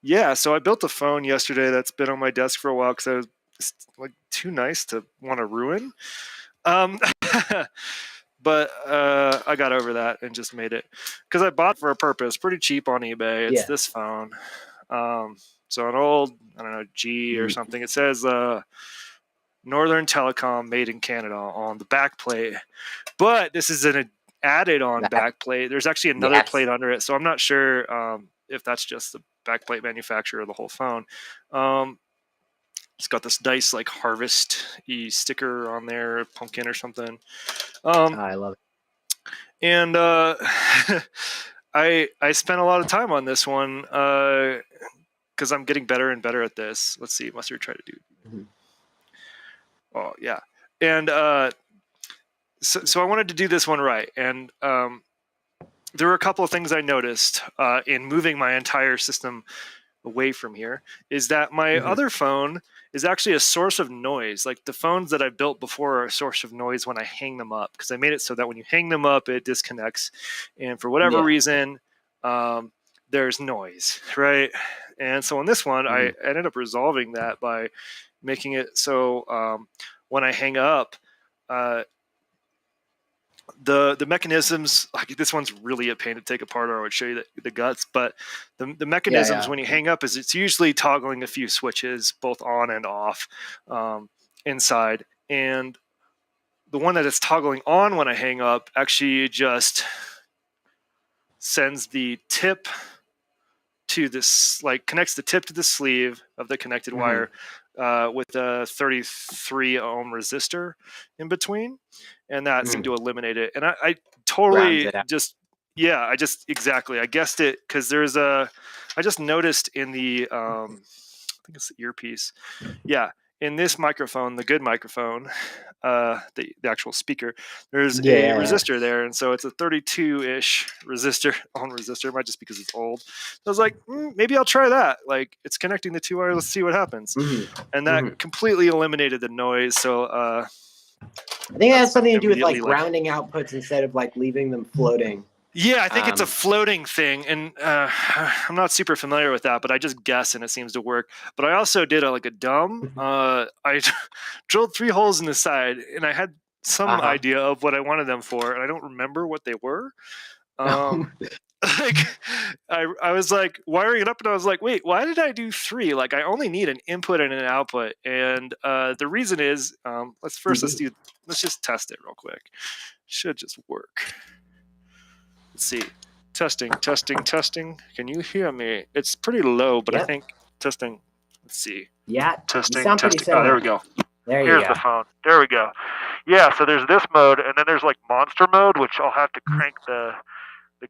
Yeah, so I built a phone yesterday that's been on my desk for a while because I was like too nice to want to ruin. But I got over that and just made it because I bought it for a purpose, pretty cheap on eBay. It's this phone. So an old, I don't know, G or something. It says Northern Telecom made in Canada on the back plate. But this is an added on back plate. There's actually another plate under it. So I'm not sure if that's just the back plate manufacturer of the whole phone. It's got this nice like harvest-y sticker on there, pumpkin or something. I love it. And I spent a lot of time on this one because I'm getting better and better at this. Let's see, Mustard try to do. Oh yeah, and so I wanted to do this one right, and there were a couple of things I noticed in moving my entire system away from here. Is that my other phone is actually a source of noise. Like the phones that I built before are a source of noise when I hang them up, because I made it so that when you hang them up, it disconnects. And for whatever reason, there's noise, right? And so on this one, I ended up resolving that by making it so when I hang up, the mechanisms, like this one's really a pain to take apart, or I would show you the guts, but the mechanisms when you hang up is it's usually toggling a few switches both on and off inside, and the one that is toggling on when I hang up actually just sends the tip to this, like connects the tip to the sleeve of the connected wire with a 33 ohm resistor in between, and that seemed to eliminate it. And I totally just I guessed it because there's I just noticed in the I think it's the earpiece, in this microphone, the good microphone, the actual speaker, there's a resistor there, and so it's a 32-ish resistor on resistor. It might just because it's old. So I was like, maybe I'll try that. Like it's connecting the two wires. Let's see what happens. And that completely eliminated the noise. So I think that has something to do with like grounding outputs instead of like leaving them floating. Yeah, I think it's a floating thing, and I'm not super familiar with that, but I just guess, and it seems to work. But I also did a dumb. I drilled 3 holes in the side, and I had idea of what I wanted them for, and I don't remember what they were. Like I was like wiring it up, and I was like, wait, why did I do 3? Like I only need an input and an output, and the reason is let's just test it real quick. Should just work. Let's see. Testing. Can you hear me? It's pretty low, but I think testing. Let's see. Yeah. Testing. You sound pretty similar. Oh, there we go. Here's the phone. There we go. Yeah, so there's this mode, and then there's like monster mode, which I'll have to crank the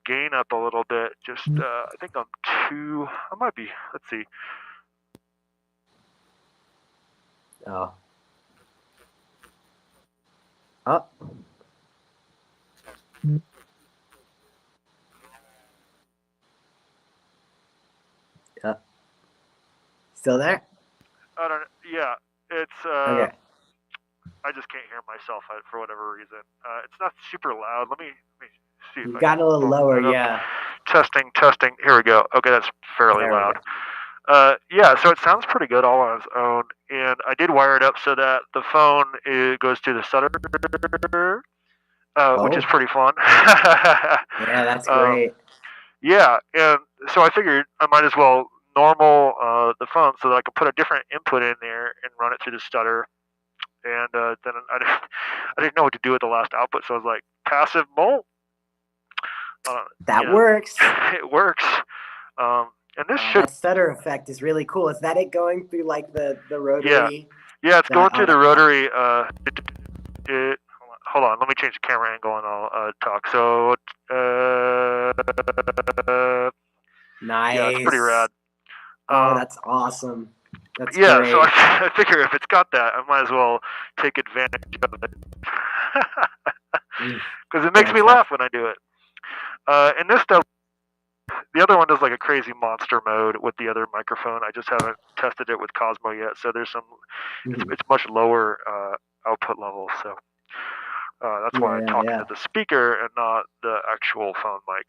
gain up a little bit. Just I think I'm 2. I might be. Let's see. Oh. Still there? I don't know. Yeah, it's. Okay. I just can't hear myself for whatever reason. It's not super loud. Let me see. You got a little lower, yeah. Testing. Here we go. Okay, that's fairly loud. Yeah, so it sounds pretty good all on its own, and I did wire it up so that the phone goes to the stutter, which is pretty fun. Yeah, that's great. Yeah, and so I figured I might as well normal the phone so that I could put a different input in there and run it through the stutter. And then I didn't know what to do with the last output, so I was like, passive mult. That works. It works. And this that stutter effect is really cool. Is that it going through like the rotary? Yeah, it's going through the rotary. Hold on, let me change the camera angle and I'll talk. So, nice. Yeah, it's pretty rad. That's awesome. That's great. Great. So I figure if it's got that, I might as well take advantage of it. Because it makes me laugh when I do it. And this stuff, the other one does like a crazy monster mode with the other microphone. I just haven't tested it with Cosmo yet, so there's some. It's much lower output level, so that's why I talk into the speaker and not the actual phone mic.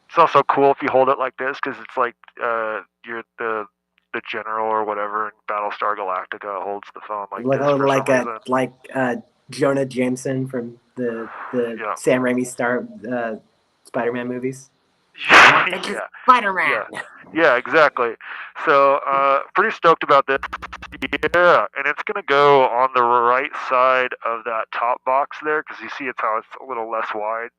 It's also cool if you hold it like this because it's like you're the general or whatever in Battlestar Galactica holds the phone like this for some reason. Like Jonah Jameson from the Sam Raimi Spider-Man movies. Yeah. Spider-Man. Yeah, exactly. So pretty stoked about this. Yeah, and it's gonna go on the right side of that top box there because you see it's how it's a little less wide.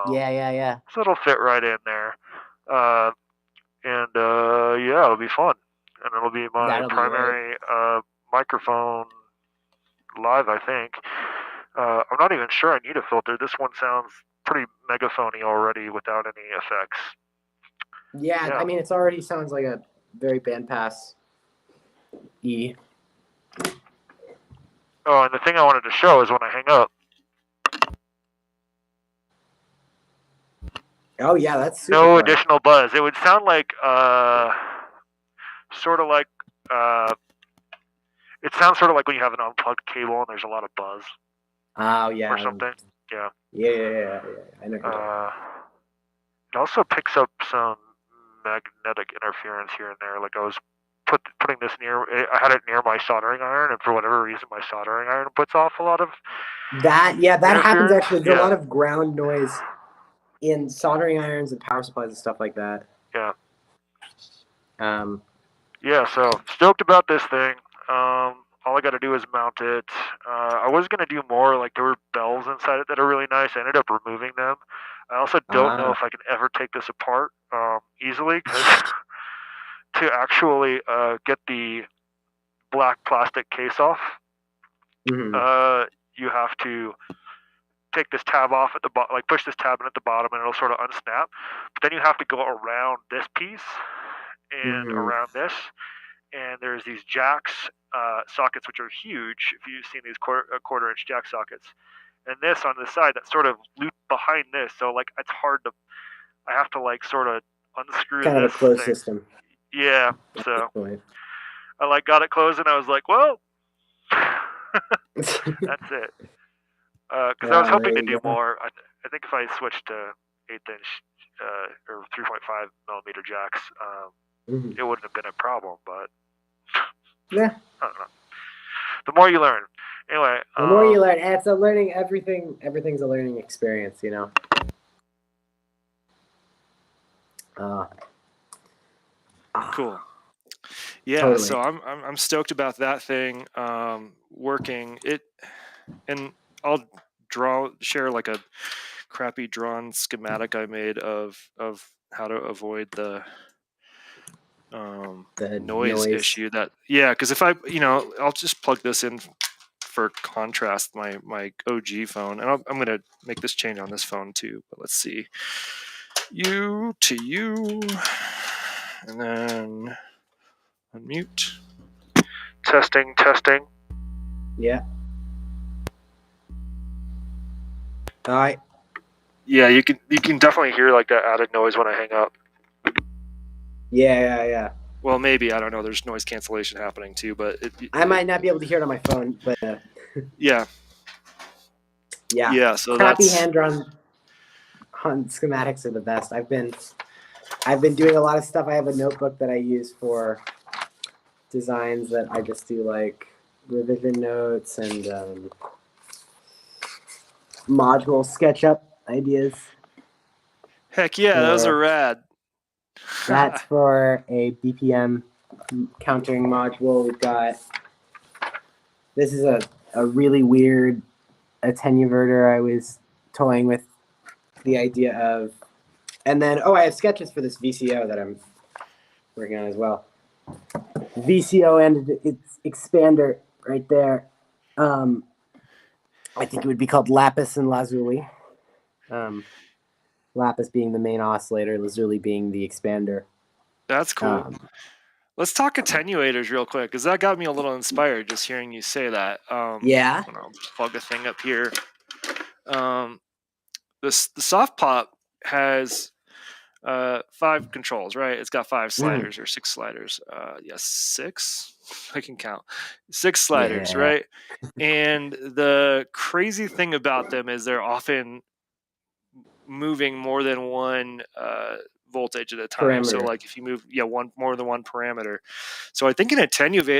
Yeah. So it'll fit right in there. And yeah, it'll be fun. And it'll be my primary microphone live, I think. I'm not even sure I need a filter. This one sounds pretty megaphony already without any effects. Yeah, I mean, it already sounds like a very bandpass E. Oh, and the thing I wanted to show is when I hang up. Oh yeah, that's super no fun. Additional buzz. It would sound like sort of like it sounds sort of like when you have an unplugged cable and there's a lot of buzz. Oh yeah. Or something. Yeah. Yeah. I know. It also picks up some magnetic interference here and there. Like I was putting this I had it near my soldering iron, and for whatever reason, my soldering iron puts off a lot of that. Yeah, that happens actually. There's a lot of ground noise in soldering irons and power supplies and stuff like that. Yeah. Yeah. So stoked about this thing. All I got to do is mount it. I was gonna do more. Like there were bells inside it that are really nice. I ended up removing them. I also don't know if I can ever take this apart easily because to actually get the black plastic case off, you have to take this tab off at the bottom, like push this tab in at the bottom, and it'll sort of unsnap. But then you have to go around this piece and around this, and there's these jacks sockets which are huge. If you've seen these quarter-inch jack sockets, and this on the side that sort of loop behind this, so like it's hard to. I have to like sort of unscrew kind this of a closed thing. system. Yeah, so I like got it closed, and I was like, well, that's it. Because I was hoping to do more. I think if I switched to 1/8" or 3.5 millimeter jacks, it wouldn't have been a problem. But yeah, I don't know. The more you learn. Anyway, the more you learn, it's a learning. Everything's a learning experience, you know. Cool. Yeah, Totally. so I'm stoked about that thing working. And I'll share like a crappy drawn schematic I made of how to avoid the noise issue. Because if I'll just plug this in for contrast my OG phone, and I'm gonna make this change on this phone too. But let's see, you to you, and then unmute. Testing. Yeah. All right. Yeah, you can definitely hear like that added noise when I hang up. Yeah. Well, maybe, I don't know. There's noise cancellation happening too, but I might not be able to hear it on my phone, but yeah. Yeah. So crappy that's hand-drawn schematics are the best. I've been doing a lot of stuff. I have a notebook that I use for designs that I just do like revision notes and module SketchUp ideas. heck yeah, those are rad. That's for a BPM counting module. We've got this is a really weird attenuator I was toying with the idea of. And then, I have sketches for this VCO that I'm working on as well. VCO and its expander right there. I think it would be called Lapis and Lazuli. Lapis being the main oscillator, Lazuli being the expander. That's cool. Let's talk attenuators real quick, because that got me a little inspired just hearing you say that. Yeah. I'll plug a thing up here. The soft pop has 5 controls, right? It's got 5 sliders or 6 sliders. Yes, 6. I can count. 6 sliders, right? And the crazy thing about them is they're often moving more than one voltage at a time. Parameter. So like if you move more than one parameter. So I think an attenuator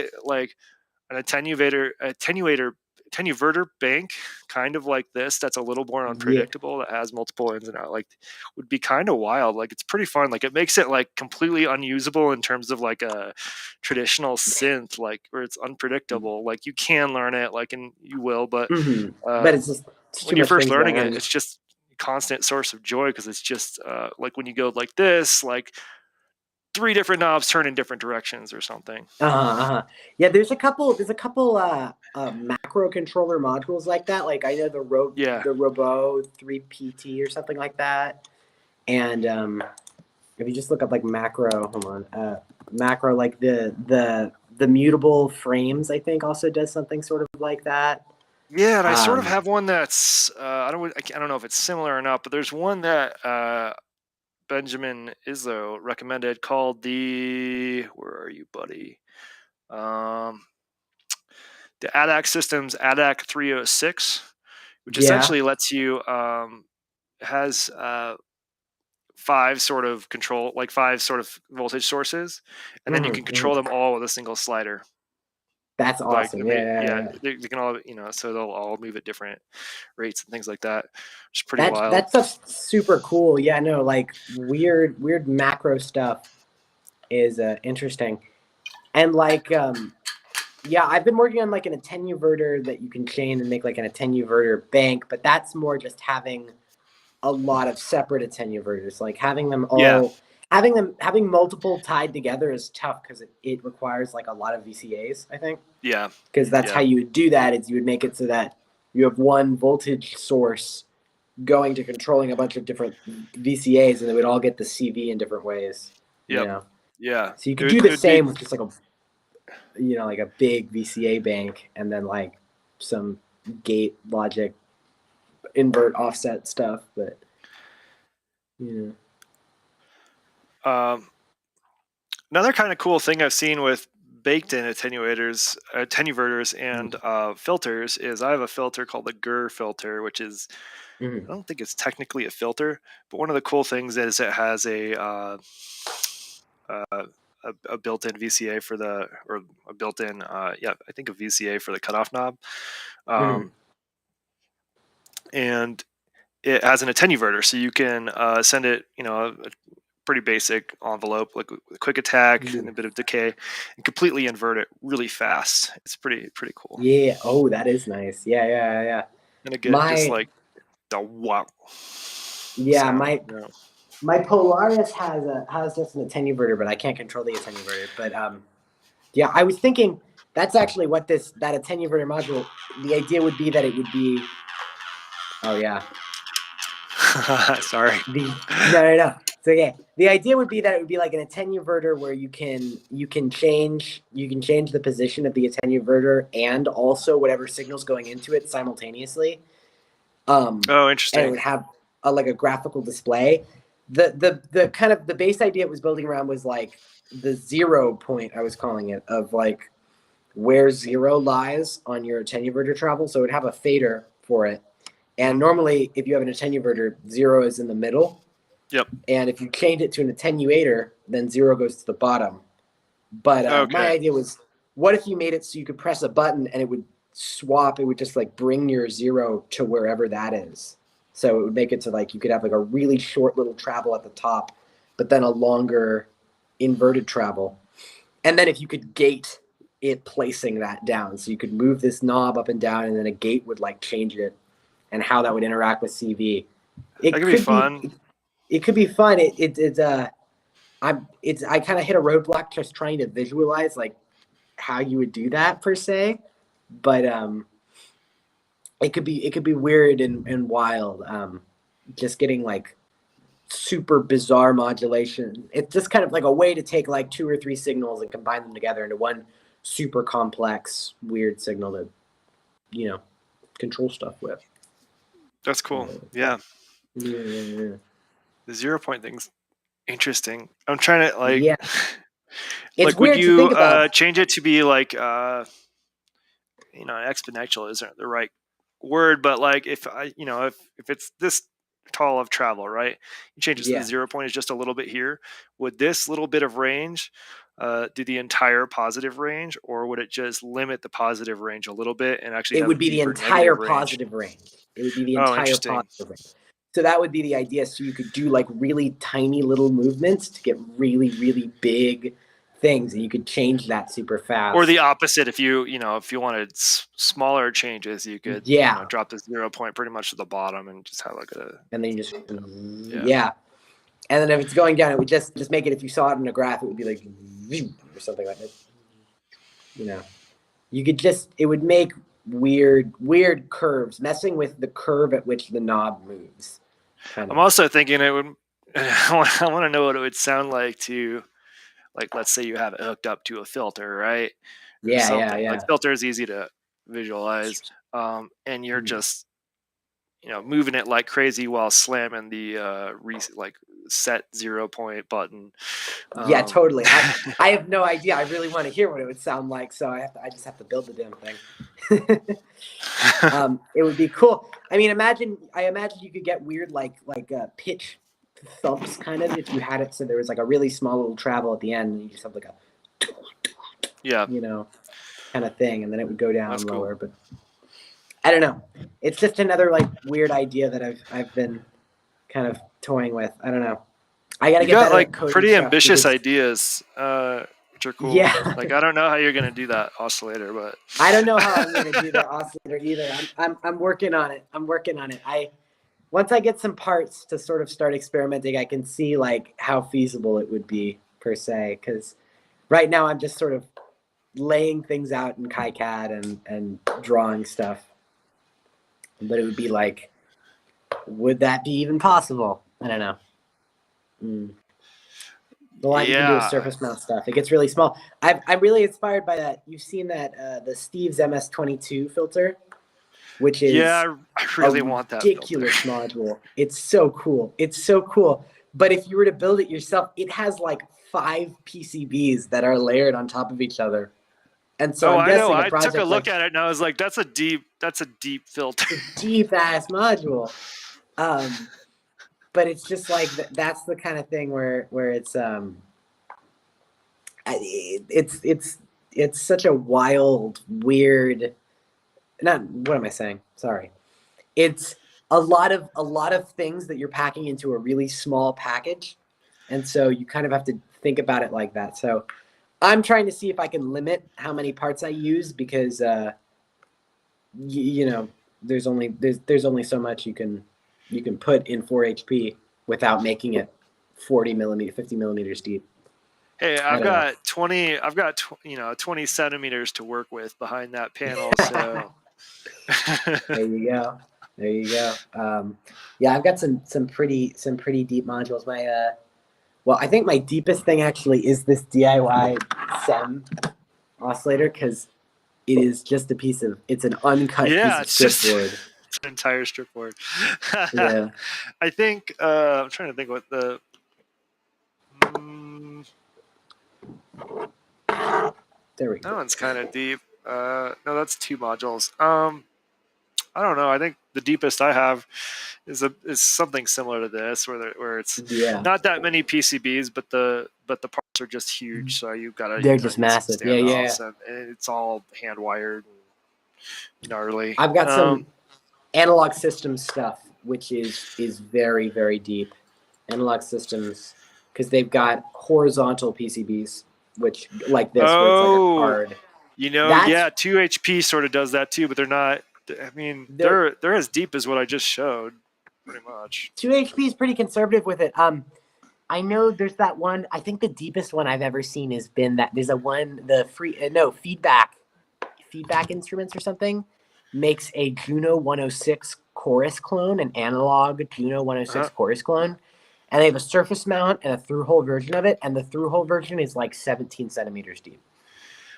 bank kind of like this that's a little more unpredictable, that has multiple ins and out, like, would be kind of wild. Like, it's pretty fun. Like, it makes it like completely unusable in terms of like a traditional synth, like, where it's unpredictable. Like, you can learn it, like, and you will, but it's just when you're first learning it, it's just a constant source of joy, because it's just like when you go like this, like 3 different knobs turn in different directions or something. Yeah, there's a couple macro controller modules like that. Like, I know the Robo 3PT or something like that. And if you just look up like macro, macro, like the mutable frames, I think also does something sort of like that. Yeah, and I sort of have one that's I don't know if it's similar or not, but there's one that Benjamin Izzo recommended called where are you, buddy? The ADAC Systems ADAC 306, which essentially lets you has 5 sort of voltage sources, and then you can control them all with a single slider. That's awesome. Like, they can all, so they'll all move at different rates and things like that. It's pretty wild. That stuff's super cool. Yeah, no, like weird macro stuff is interesting. And like, I've been working on like an attenuator that you can chain and make like an attenuator bank, but that's more just having a lot of separate attenuators. Like, having them all, having multiple tied together is tough, because it requires like a lot of VCAs, I think. Yeah. Because that's how you would do that, is you would make it so that you have one voltage source going to controlling a bunch of different VCAs, and they would all get the CV in different ways. Yeah. So you could do the same with just like like a big VCA bank, and then like some gate logic, invert, offset stuff. But another kind of cool thing I've seen with baked-in attenuators and filters is, I have a filter called the GUR filter, which is, I don't think it's technically a filter, but one of the cool things is it has a a built-in VCA for or a built-in, I think a VCA for the cutoff knob. And it has an attenuator, so you can send it, a pretty basic envelope, like with a quick attack and a bit of decay, and completely invert it really fast. It's pretty cool. Yeah. Oh, that is nice. Yeah. And again, just like the wow. Yeah, sound, my Polaris has just an attenuator, but I can't control the attenuator. But yeah, I was thinking that's actually what that attenuator module. The idea would be that it would be. Oh yeah. Sorry. No. So yeah, the idea would be that it would be like an attenuator where you can change the position of the attenuator and also whatever signals going into it simultaneously. Oh, interesting. And it would have like a graphical display. The kind of the base idea it was building around was like the 0 point, I was calling it, of like where 0 lies on your attenuator travel. So it would have a fader for it. And normally, if you have an attenuator, 0 is in the middle. Yep. And if you change it to an attenuator, then 0 goes to the bottom. But my idea was, what if you made it so you could press a button and it would swap? It would just like bring your 0 to wherever that is. So it would make it so like you could have like a really short little travel at the top, but then a longer inverted travel. And then if you could gate it placing that down, so you could move this knob up and down, and then a gate would like change it, and how that would interact with CV. That could be fun. It could be fun. I kind of hit a roadblock just trying to visualize like how you would do that per se, but it could be weird and wild. Just getting like super bizarre modulation. It's just kind of like a way to take like 2 or 3 signals and combine them together into one super complex weird signal to, control stuff with. That's cool. Yeah. Yeah. The 0 point thing's interesting. I'm trying to like. Yeah. It's like, weird would you to think about. Change it to be like, exponential isn't the right word, but like if it's this tall of travel, right? You change it to the 0 point is just a little bit here. Would this little bit of range do the entire positive range, or would it just limit the positive range a little bit and actually? It would be the entire positive range. It would be the entire positive range. So that would be the idea. So you could do like really tiny little movements to get really, really big things, and you could change that super fast. Or the opposite, if you wanted smaller changes, you could drop the 0 point pretty much to the bottom and just have like and then you just and then if it's going down, it would just make it, if you saw it in a graph, it would be like or something like that. You could it would make weird curves, messing with the curve at which the knob moves. I'm also thinking it would. I want to know what it would sound like to, like, let's say you have it hooked up to a filter, right? Yeah. Like, filter is easy to visualize, and you're just, moving it like crazy while slamming the set 0 point button. Yeah, totally. I have no idea. I really want to hear what it would sound like, so I just have to build the damn thing. It would be cool. I mean, I imagine you could get weird like pitch thumps kind of if you had it so there was like a really small little travel at the end, and you just have like a kind of thing, and then it would go down lower. Cool. But I don't know. It's just another like weird idea that I've been kind of toying with. I don't know. I gotta get better like at coding pretty ambitious ideas, which are cool. Yeah. Like, I don't know how you're gonna do that oscillator, but I don't know how I'm gonna do that oscillator either. I'm working on it. Once I get some parts to sort of start experimenting, I can see like how feasible it would be per se. Because right now I'm just sort of laying things out in KiCad and drawing stuff. But it would be like, would that be even possible? I don't know. The lot you can do with surface mount stuff. It gets really small. I'm really inspired by that. You've seen that the Steve's MS22 filter, which is I really want that ridiculous module. It's so cool. But if you were to build it yourself, it has like 5 PCBs that are layered on top of each other. And so I'm guessing I took a look at it and I was like, that's a deep filter. It's a deep ass module. But it's just like that's the kind of thing where it's it's such a wild, weird. Not what am I saying? Sorry. It's a lot of things that you're packing into a really small package, and so you kind of have to think about it like that. So I'm trying to see if I can limit how many parts I use because you know there's only so much you can put in 4 HP without making it 40 millimeter 50 millimeters deep. Hey, I've got 20 20 centimeters to work with behind that panel, so There you go. There you go. Yeah, I've got some pretty deep modules. Well, I think my deepest thing actually is this DIY Sem Oscillator because it is just a piece of it's an uncut yeah, piece of strip board. It's an entire strip board. Yeah. I think I'm trying to think what the There we go. that one's kind of deep. No, that's 2 modules. I don't know. I think the deepest I have is something similar to this, where it's not that many PCBs, but the parts are just huge. So you've got to they're just massive. Yeah. And it's all hand wired, and gnarly. I've got some analog system stuff, which is very, very deep. Analog systems because they've got horizontal PCBs, which like this, where it's like a card. You know, yeah, 2HP sort of does that too, but they're not. I mean, they're as deep as what I just showed, pretty much. 2HP is pretty conservative with it. I know there's that one. I think the deepest one I've ever seen has been that there's feedback instruments or something makes a Juno 106 chorus clone, an analog Juno 106 chorus clone, and they have a surface mount and a through hole version of it, and the through hole version is like 17 centimeters deep.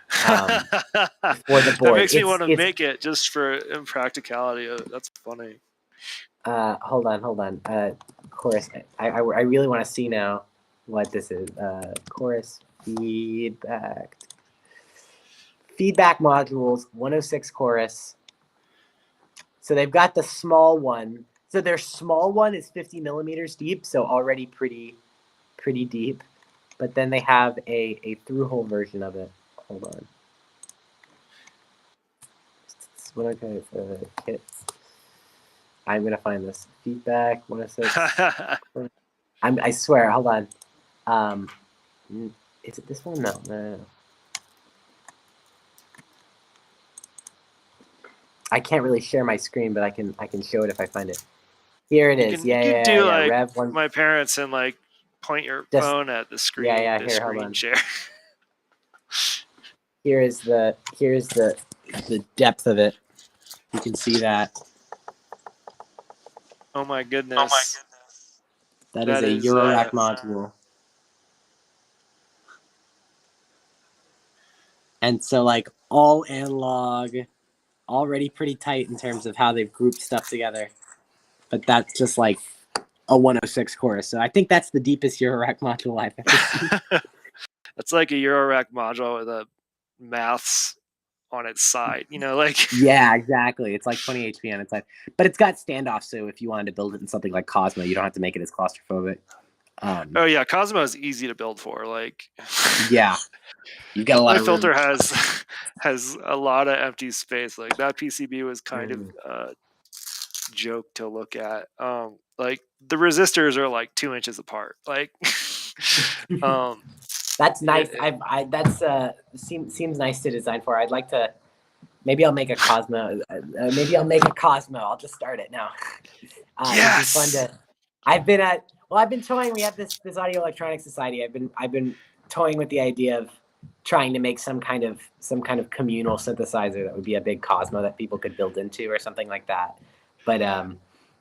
For the board. That makes me want to make it just for impracticality. That's funny. Hold on. Chorus. I really want to see now what this is. Chorus feedback modules 106 chorus. So they've got the small one. So their small one is 50 millimeters deep, so already pretty deep. But then they have a through hole version of it. Hold on. What okay for the kits? I'm gonna find this feedback 106. I swear. Hold on. Is it this one? No. I can't really share my screen, but I can show it if I find it. Here it is. You can do like Rev 1. My parents and like point your phone at the screen. Yeah. Here, screen share. Here's the depth of it. You can see that. Oh my goodness. That is a Eurorack module. And so like all analog, already pretty tight in terms of how they've grouped stuff together. But that's just like a 106 chorus. So I think that's the deepest Eurorack module I've ever seen. That's like a Eurorack module with a maths on its side, like yeah, exactly. It's like 20 HP on its side, but it's got standoffs. So if you wanted to build it in something like Cosmo, you don't have to make it as claustrophobic. Oh yeah, Cosmo is easy to build for. Like, yeah, you've got a lot. My filter has a lot of empty space. Like that PCB was kind of a joke to look at. Like the resistors are like 2 inches apart. Like, that's nice. Seems nice to design for. I'd like to. Maybe I'll make a Cosmo. I'll just start it now. Yes. It'd be fun to. I've been toying. We have this Audio Electronics Society. I've been toying with the idea of trying to make some kind of communal synthesizer that would be a big Cosmo that people could build into or something like that. But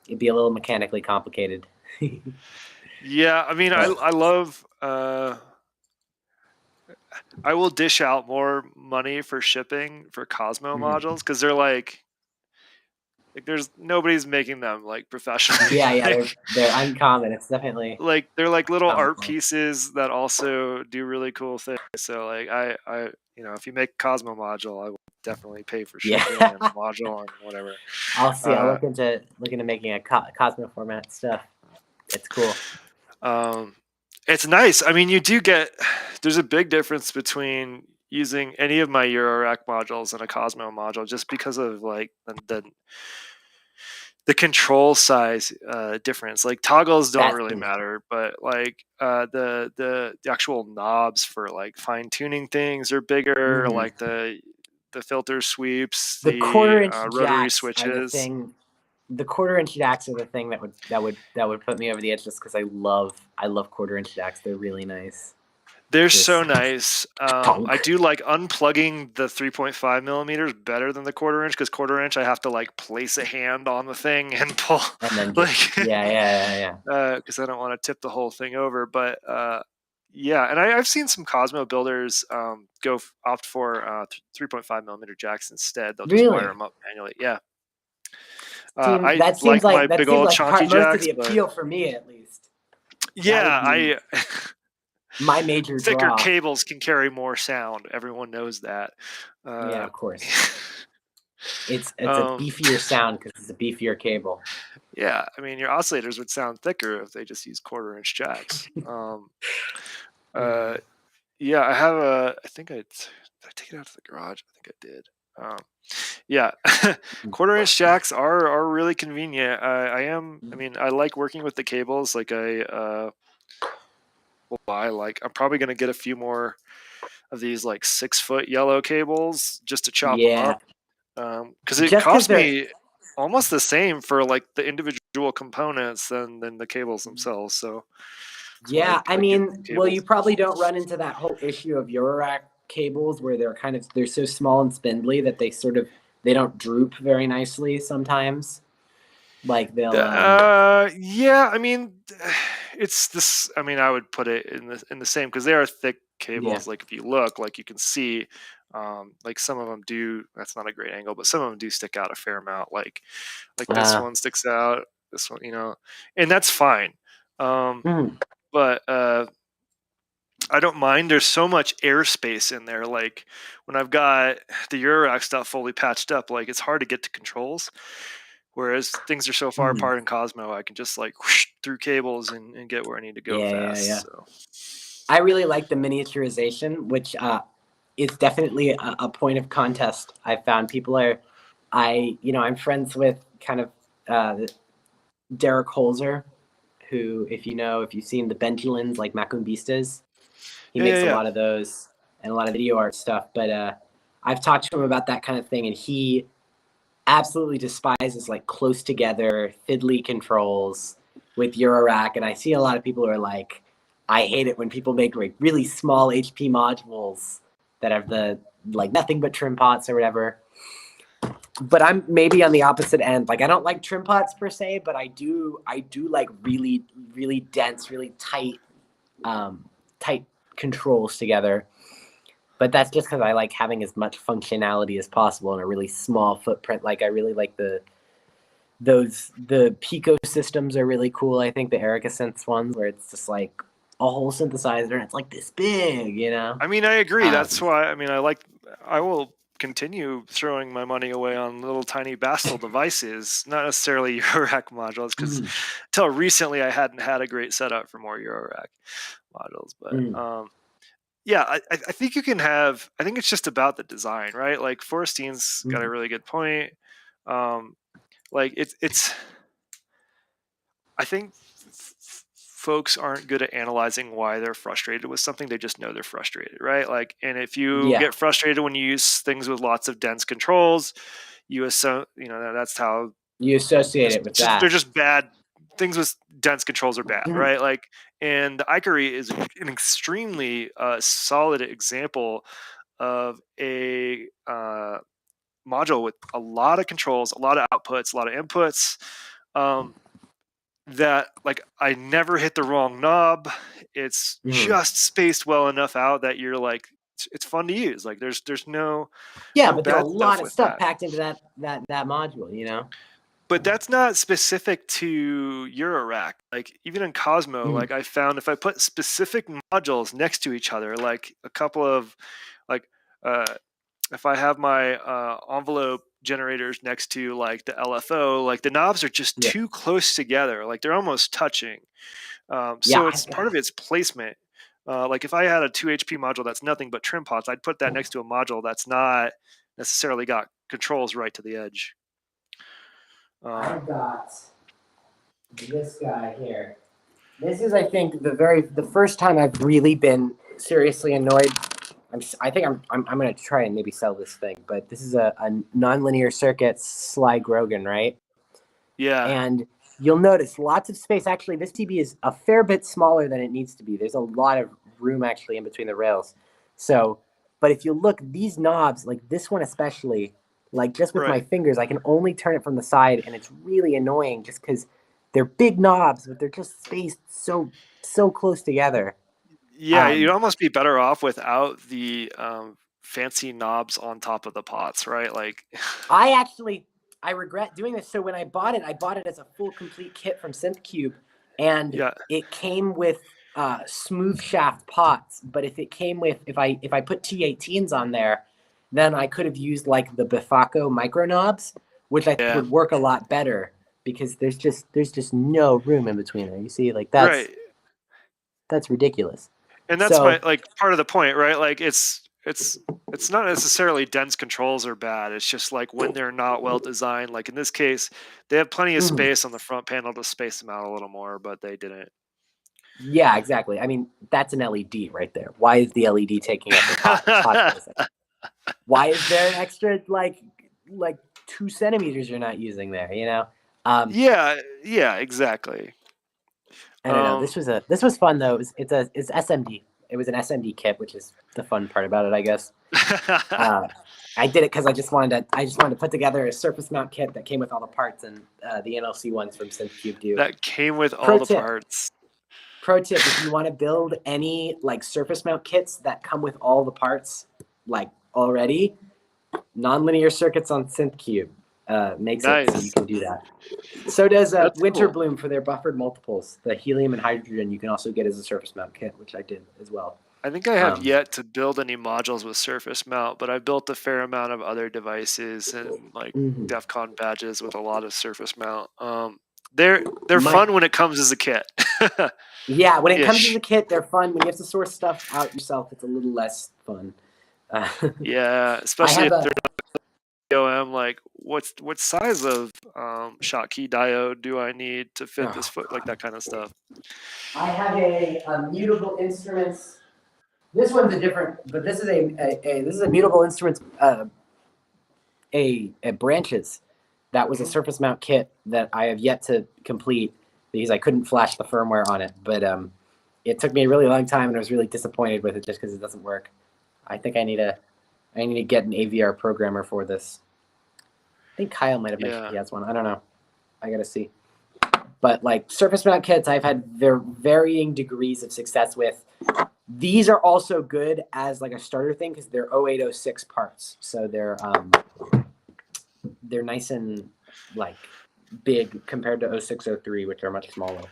it'd be a little mechanically complicated. Yeah, I mean, I love. I will dish out more money for shipping for Cosmo modules because they're like there's nobody's making them like professional. Yeah, they're uncommon. It's definitely like they're like little art pieces that also do really cool things. So like I if you make a Cosmo module, I will definitely pay for shipping and module and whatever. I'll see. I'll look into making a Cosmo format stuff. It's cool. It's nice. I mean, there's a big difference between using any of my Eurorack modules and a Cosmo module, just because of like the control size difference. Like toggles don't That's really matter, but like the actual knobs for like fine tuning things are bigger. Like the filter sweeps, the the 1/4 inch rotary jacks are the switches. thing. The 1/4 inch jacks are the thing that would put me over the edge, just because I love 1/4 inch jacks. They're really nice. They're Just so nice. I do like unplugging the 3.5 millimeters better than the 1/4 inch, because 1/4 inch I have to like place a hand on the thing and pull, and then like, yeah. because I don't want to tip the whole thing over. But yeah, and I've seen some Cosmo builders opt for 3.5 millimeter jacks instead. They'll just wire Really? them up manually. Yeah. I That seems like my like big old chunky most of jacks, the but appeal for me, at least. yeah, That would be my major thicker draw. cables can carry more sound. Everyone knows that. Yeah, of course. It's a Um, beefier sound because it's a beefier cable. yeah, I mean, your oscillators would sound thicker if they just use 1/4 inch jacks. Yeah, I have I think did I take it out to the garage? I think I did. Yeah, 1/4 inch jacks are really convenient. I mean, I like working with the cables. Like I'm probably gonna get a few more of these like 6-foot yellow cables just to chop them Yeah, up. Because it just because cost they're me almost the same for like the individual components than the cables themselves. So that's why yeah. I I get mean, well, you cables. probably don't run into that whole issue of Eurorack cables where they're so small and spindly that they don't droop very nicely sometimes. Like they'll Yeah, I mean, it's this. I mean, I would put it in the same, because they are thick yeah. cables. Like if you look, like you can see, like some of them do. That's not a great angle, but some of them do stick out a fair amount. Like this one sticks out. This one, and that's fine. Mm, But I don't mind. There's so much airspace in there. Like when I've got the Eurorack stuff fully patched up, like it's hard to get to controls. Whereas things are so far mm. apart in Cosmo, I can just like whoosh through cables and get where I need to go Yeah. fast. So I really like the miniaturization, which is definitely a point of contest. I found I'm friends with kind of Derek Holzer, who, if you've seen the Benjulins, like Macumbistas, he makes a yeah. lot of those and a lot of video art stuff. But I've talked to him about that kind of thing, and he absolutely despises like close together fiddly controls with Eurorack. And I see a lot of people who are like, I hate it when people make like really small HP modules that have the like nothing but trim pots or whatever. But I'm maybe on the opposite end. Like I don't like trim pots per se, but I do like really, really dense, really tight controls together. But that's just because I like having as much functionality as possible in a really small footprint. Like I really like the Pico systems are really cool. I think the Erica Synths ones where it's just like a whole synthesizer and it's like this big. I mean, I agree. That's why. I mean, I will continue throwing my money away on little tiny Bastel devices, not necessarily Eurorack modules, because until recently I hadn't had a great setup for more Eurorack modules. But yeah, I think you can have. I think it's just about the design, right? Like Forrestein's got a really good point. Like it's. I think folks aren't good at analyzing why they're frustrated with something. They just know they're frustrated, right? Like, and if you get frustrated when you use things with lots of dense controls, that's how you associate it with that. They're just bad. Things with dense controls are bad, right? Like, and the Icary is an extremely solid example of a module with a lot of controls, a lot of outputs, a lot of inputs. That like I never hit the wrong knob. It's just spaced well enough out that you're like it's fun to use. Like there's no but there are a bad lot stuff of with stuff that. packed into that module. But that's not specific to Eurorack. Like even in Cosmo, like I found if I put specific modules next to each other, like a couple of like if I have my envelope generators next to like the LFO, like the knobs are just too close together. Like they're almost touching. So it's part of its placement. Like if I had a 2 HP module that's nothing but trim pots, I'd put that next to a module that's not necessarily got controls right to the edge. I've got this guy here. This is, I think, the first time I've really been seriously annoyed. I think I'm going to try and maybe sell this thing, but this is a nonlinear circuits Sly Grogan, right? Yeah. And you'll notice lots of space. Actually, this TB is a fair bit smaller than it needs to be. There's a lot of room actually in between the rails. So, but if you look, these knobs, like this one especially, like just with my fingers, I can only turn it from the side, and it's really annoying just because they're big knobs, but they're just spaced so close together. Yeah, you'd almost be better off without the fancy knobs on top of the pots, right? Like, I regret doing this. So when I bought it as a full complete kit from SynthCube, and it came with smooth shaft pots. But if I put T18s on there, then I could have used like the Bifaco micro knobs, which I think would work a lot better because there's just no room in between there. You see, like that's ridiculous. And that's my part of the point, right? Like it's not necessarily dense controls are bad. It's just like when they're not well designed. Like in this case, they have plenty of space on the front panel to space them out a little more, but they didn't. Yeah, exactly. I mean, that's an LED right there. Why is the LED taking up the pot space? Why is there an extra like 2 centimeters you're not using there? You know? Yeah, exactly. I don't know. This was fun though. It's SMD. It was an SMD kit, which is the fun part about it, I guess. I did it because I just wanted to put together a surface mount kit that came with all the parts, and the NLC ones from SynthCube do. That came with all the parts. Pro tip: if you want to build any like surface mount kits that come with all the parts like already, nonlinear circuits on SynthCube makes it so you can do that. So does Winter Bloom for their buffered multiples. The helium and hydrogen you can also get as a surface mount kit, which I did as well. I think I have yet to build any modules with surface mount, but I built a fair amount of other devices and like DEF CON badges with a lot of surface mount. They're fun when it comes as a kit. Yeah, when it comes as a kit, they're fun. When you have to source stuff out yourself, it's a little less fun. Yeah, especially if they're OM, like what size of Schottky diode do I need to fit this foot, like that kind of stuff. I have a Mutable Instruments. This one's a different, but this is a Mutable Instruments a branches. That was a surface mount kit that I have yet to complete because I couldn't flash the firmware on it. But it took me a really long time, and I was really disappointed with it just because it doesn't work. I think I need to get an AVR programmer for this. I think Kyle might have mentioned he has one. I don't know. I gotta see. But like surface mount kits, I've had varying degrees of success with. These are also good as like a starter thing because they're 0806 parts, so they're nice and like big compared to 0603, which are much smaller.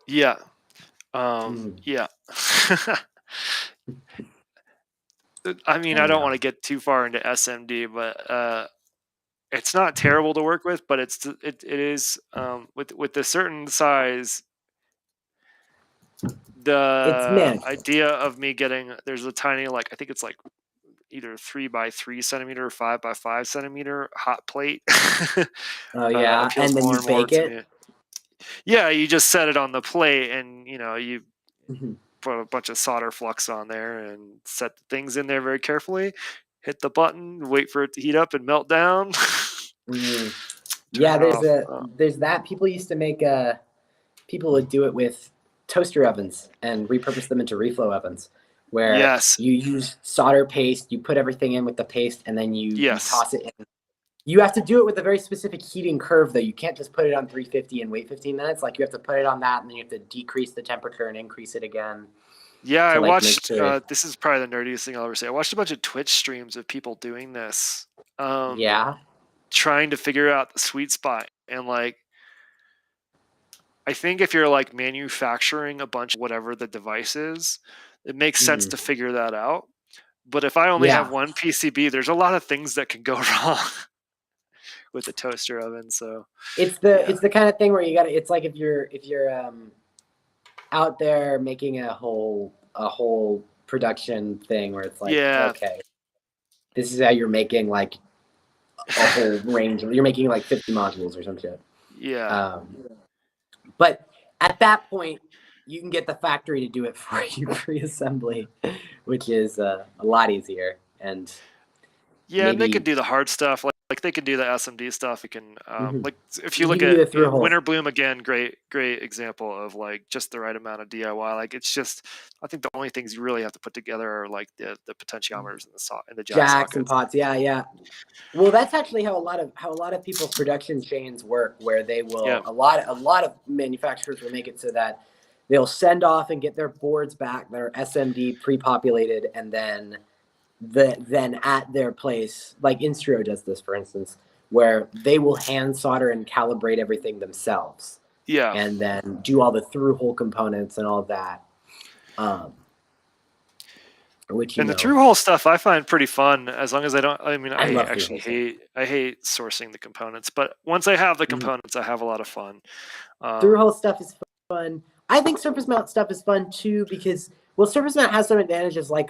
Yeah. Yeah. I mean, I don't want to get too far into SMD, but it's not terrible to work with, but it is with a certain size. The idea of me getting there's a tiny I think it's like either 3 by 3 centimeter or 5 by 5 centimeter hot plate. Oh yeah, and then you bake it. Yeah, you just set it on the plate, and you put a bunch of solder flux on there and set the things in there very carefully. Hit the button, wait for it to heat up and melt down. Yeah, there's that. People used to make people would do it with toaster ovens and repurpose them into reflow ovens, where you use solder paste, you put everything in with the paste, and then you toss it in. You have to do it with a very specific heating curve, though. You can't just put it on 350 and wait 15 minutes. Like you have to put it on that, and then you have to decrease the temperature and increase it again. Yeah, I watched. This is probably the nerdiest thing I'll ever say. I watched a bunch of Twitch streams of people doing this. Trying to figure out the sweet spot, and I think if you're manufacturing a bunch of whatever the device is, it makes sense to figure that out. But if I only have one PCB, there's a lot of things that can go wrong with the toaster oven. So it's the kind of thing where you got to. It's like if you're out there making a whole production thing where it's like, okay, this is how you're making like a whole range. You're making like 50 modules or some shit. Yeah. But at that point, you can get the factory to do it for you pre-assembly, which is a lot easier. And and they can do the hard stuff. Like they can do the SMD stuff. You can like if you look at Winter Bloom again, great example of like just the right amount of DIY. Like it's just, I think the only things you really have to put together are like the potentiometers and the jacks and pots. Yeah. Well, that's actually how a lot of people's production chains work, where they will a lot of manufacturers will make it so that they'll send off and get their boards back that are SMD pre-populated, and then at their place, like Instro does this, for instance, where they will hand solder and calibrate everything themselves. Yeah. And then do all the through-hole components and all of that. The through-hole stuff I find pretty fun, as long as I hate sourcing the components, but once I have the components, I have a lot of fun. Through-hole stuff is fun. I think surface mount stuff is fun too, because surface mount has some advantages, like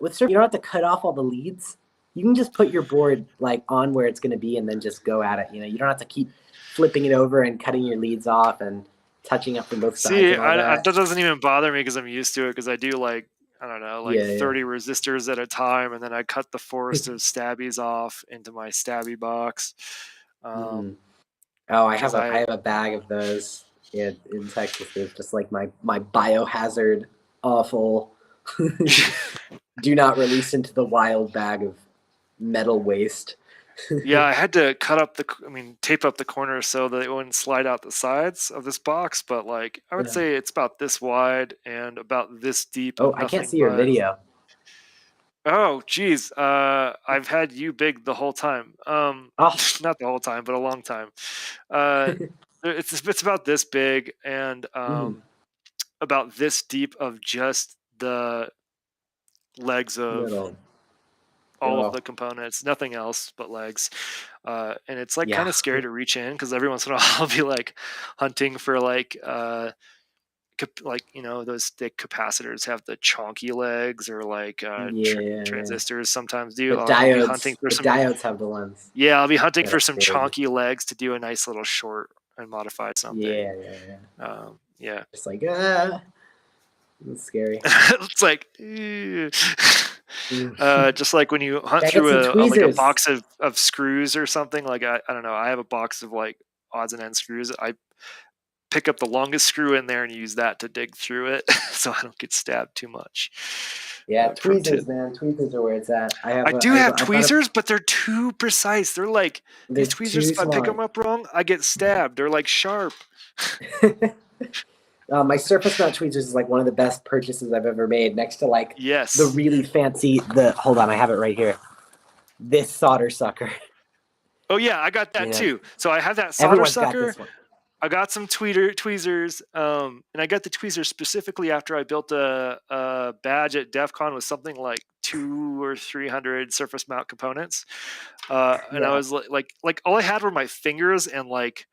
with surface, you don't have to cut off all the leads. You can just put your board like on where it's going to be and then just go at it. You don't have to keep flipping it over and cutting your leads off and touching up from both sides. See, that doesn't even bother me because I'm used to it, because I do like, I don't know, 30 resistors at a time, and then I cut the forest of stabbies off into my stabby box. I have a bag of those in Texas. It's just like my biohazard, awful, do not release into the wild bag of metal waste. Yeah, I had to tape up the corners so that it wouldn't slide out the sides of this box, but like I would say it's about this wide and about this deep. Oh, I can't see your video. Oh, geez. I've had you big the whole time. Not the whole time, but a long time. It's about this big and about this deep of just the legs of all of the components, nothing else but legs. And it's like kind of scary to reach in, because every once in a while I'll be like hunting for like those thick capacitors have the chonky legs, or like transistors sometimes do. I'll be hunting for some diodes have the ones. Yeah, I'll be hunting for some chonky legs to do a nice little short and modified something. Yeah. Just like it's scary. It's like just like when you hunt through a box of screws or something. Like I don't know, I have a box of like odds and ends screws. I pick up the longest screw in there and use that to dig through it so I don't get stabbed too much. Yeah, tweezers, man. Tweezers are where it's at. I do have tweezers, but they're too precise. They're like, these tweezers, if I pick them up wrong, I get stabbed. They're like sharp. My surface mount tweezers is like one of the best purchases I've ever made, next to like the really fancy, hold on, I have it right here. This solder sucker. Oh yeah, I got that too. So I have that solder sucker. I got some tweezers, and I got the tweezers specifically after I built a badge at DEF CON with something like 200 or 300 surface mount components. And I was like all I had were my fingers and like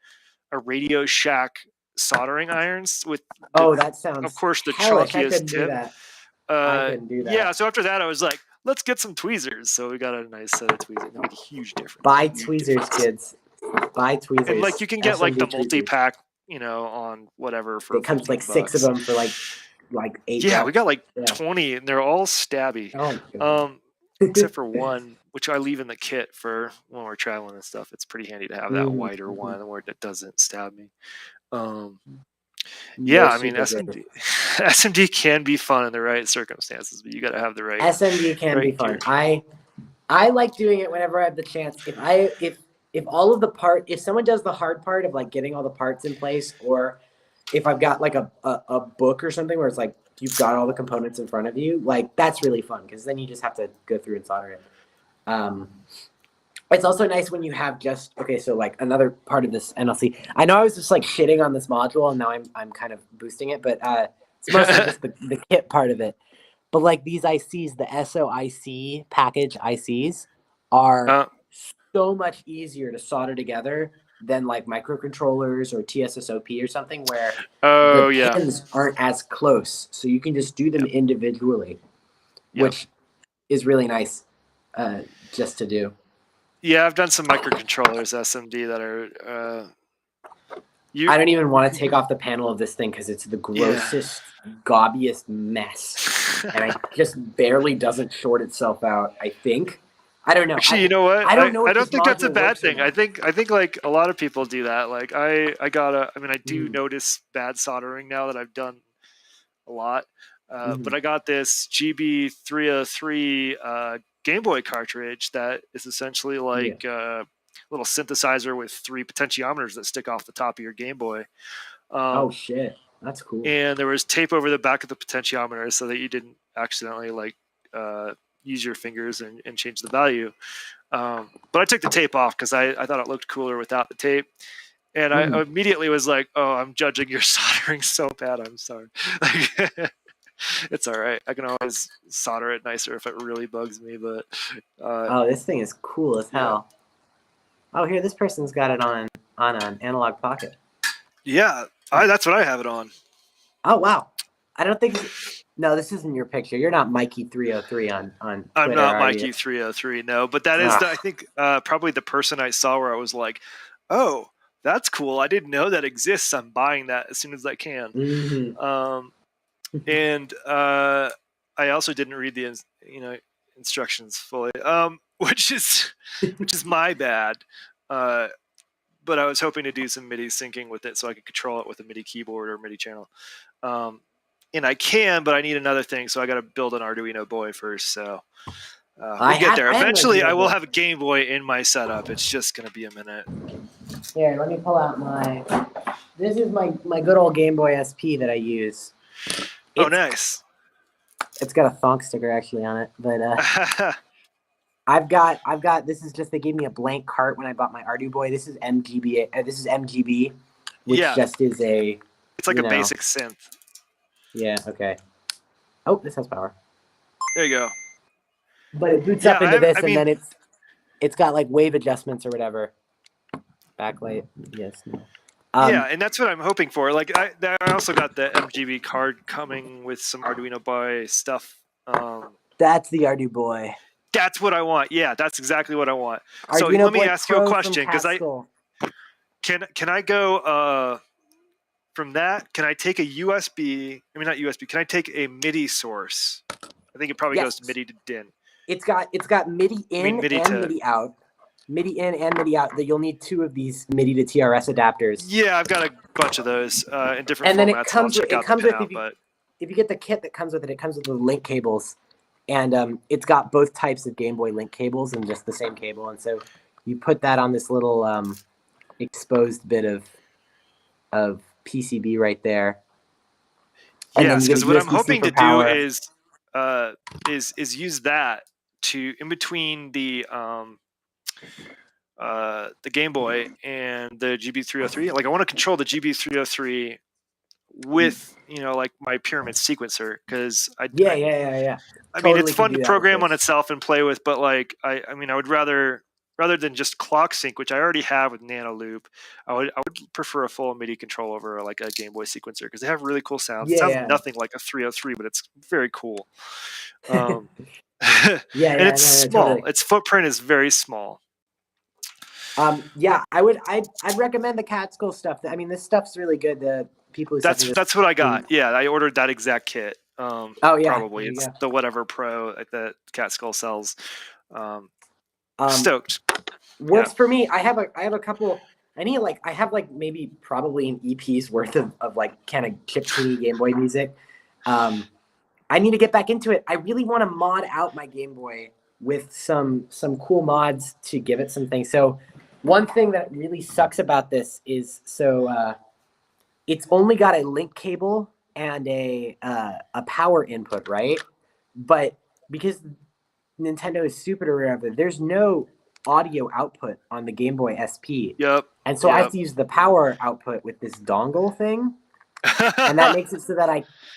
a Radio Shack soldering irons with that sounds, of course, the chunkiest tip. I couldn't do that. Yeah, so after that I was like, let's get some tweezers. So we got a nice set of tweezers. They make a huge difference. Buy tweezers, kids. Buy tweezers. And like you can get SMD like the multi-pack, on whatever for it comes like $6 of them for like $8. Yeah, we got like 20 and they're all stabby. Except for one, which I leave in the kit for when we're traveling and stuff. It's pretty handy to have that wider one where it doesn't stab me. SMD can be fun in the right circumstances, but you got to have the right. SMD can be fun. I like doing it whenever I have the chance. If all of the if someone does the hard part of like getting all the parts in place, or if I've got like a book or something where it's like you've got all the components in front of you, like that's really fun, because then you just have to go through and solder it. It's also nice when you have so like another part of this NLC. I know I was just like shitting on this module, and now I'm kind of boosting it, but it's mostly just the kit part of it. But like these ICs, the SOIC package ICs are so much easier to solder together than like microcontrollers or TSSOP or something where Oh, the yeah. pins aren't as close. So you can just do them individually, which is really nice just to do. Yeah, I've done some microcontrollers SMD that are. I don't even want to take off the panel of this thing because it's the grossest, gobbiest mess. And it just barely doesn't short itself out, I think. I don't know. Actually, you know what? I don't know. I don't think that's a bad thing. I think like a lot of people do that. Like I do notice bad soldering now that I've done a lot. But I got this GB303 Game Boy cartridge that is essentially like a little synthesizer with 3 potentiometers that stick off the top of your Game Boy. Oh shit, that's cool. And there was tape over the back of the potentiometer so that you didn't accidentally use your fingers and change the value. But I took the tape off because I thought it looked cooler without the tape. And I immediately was like, oh, I'm judging your soldering so bad. I'm sorry. It's all right. I can always solder it nicer if it really bugs me. But oh, this thing is cool as hell. Oh, here, this person's got it on an analog pocket. Yeah, that's what I have it on. Oh, wow. I don't think... No, this isn't your picture. You're not Mikey303 on Twitter, I'm not Mikey303, no. But that is, I think, probably the person I saw where I was like, oh, that's cool. I didn't know that exists. I'm buying that as soon as I can. And I also didn't read the instructions fully, which is my bad. But I was hoping to do some MIDI syncing with it so I could control it with a MIDI keyboard or MIDI channel. And I can, but I need another thing, so I got to build an Arduino boy first. So we'll get there. Eventually, I will have a Game Boy in my setup. It's just going to be a minute. Here, let me pull out my... This is my good old Game Boy SP that I use. Oh, nice. It's got a thonk sticker actually on it, but I've got. This is just they gave me a blank cart when I bought my Ardu Boy. This is MGB. This is MGB, which just is a. It's like a basic synth. Yeah. Okay. Oh, this has power. There you go. But it boots up into this, and then it's got like wave adjustments or whatever. Backlight. Yes. No. Yeah, and that's what I'm hoping for. Like I also got the MGB card coming with some Arduino Boy stuff. That's the Ardu Boy. That's what I want. Yeah, that's exactly what I want. Arduino so let me ask you a question because can I go from that? Can I take a USB? I mean not USB. Can I take a MIDI source? I think it probably goes to MIDI to DIN. It's got MIDI in MIDI and MIDI out. MIDI in and MIDI out. That you'll need 2 of these MIDI to TRS adapters. Yeah, I've got a bunch of those in different and then formats. It comes with if you get the kit that comes with it, it comes with the link cables, and it's got both types of Game Boy link cables and just the same cable. And so you put that on this little exposed bit of PCB right there. Yes, because what I'm hoping to do is use that to in between the Game Boy and the GB303. Like I want to control the GB303 with like my pyramid sequencer because I mean it's fun to program on itself and play with, but like I mean I would rather than just clock sync, which I already have with Nano Loop, I would prefer a full MIDI control over like a Game Boy sequencer because they have really cool sounds. It sounds nothing like a 303, but it's very cool. And it's small. Totally. Its footprint is very small. I'd recommend the Catskill stuff. I mean, this stuff's really good. The people who that's what I got. Yeah, I ordered that exact kit. Probably it's the whatever Pro that Catskill sells. Stoked. Works for me. I have a couple. I have maybe probably an EP's worth of like kind of chiptune Game Boy music. I need to get back into it. I really want to mod out my Game Boy with some cool mods to give it some things. So one thing that really sucks about this is it's only got a link cable and a power input, right? But because Nintendo is stupid or whatever, there's no audio output on the Game Boy SP. Yep. And so I have to use the power output with this dongle thing. And that makes it so that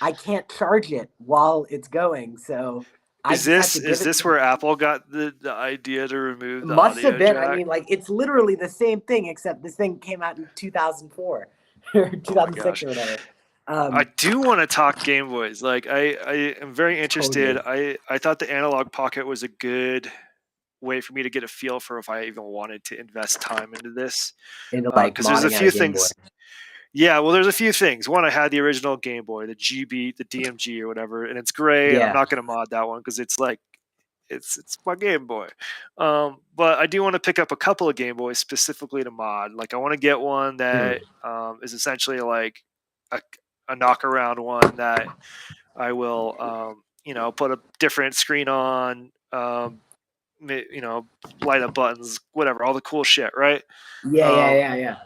I can't charge it while it's going. So Is this where Apple got the idea to remove the must audio have been. jack? I mean, like, it's literally the same thing, except this thing came out in 2004 or 2006 or whatever. I do want to talk Game Boys. Like, I am very interested. Totally. I thought the Analog Pocket was a good way for me to get a feel for if I even wanted to invest time into this. Into like Because there's a modding out few a Game Boy. things. Yeah, well, there's a few things. One, I had the original Game Boy, the GB, the DMG or whatever, and it's gray. Yeah. I'm not going to mod that one because it's like, it's my Game Boy. But I do want to pick up a couple of Game Boys specifically to mod. Like, I want to get one that is essentially like a knock around one that I will, put a different screen on, light up buttons, whatever, all the cool shit, right? Yeah.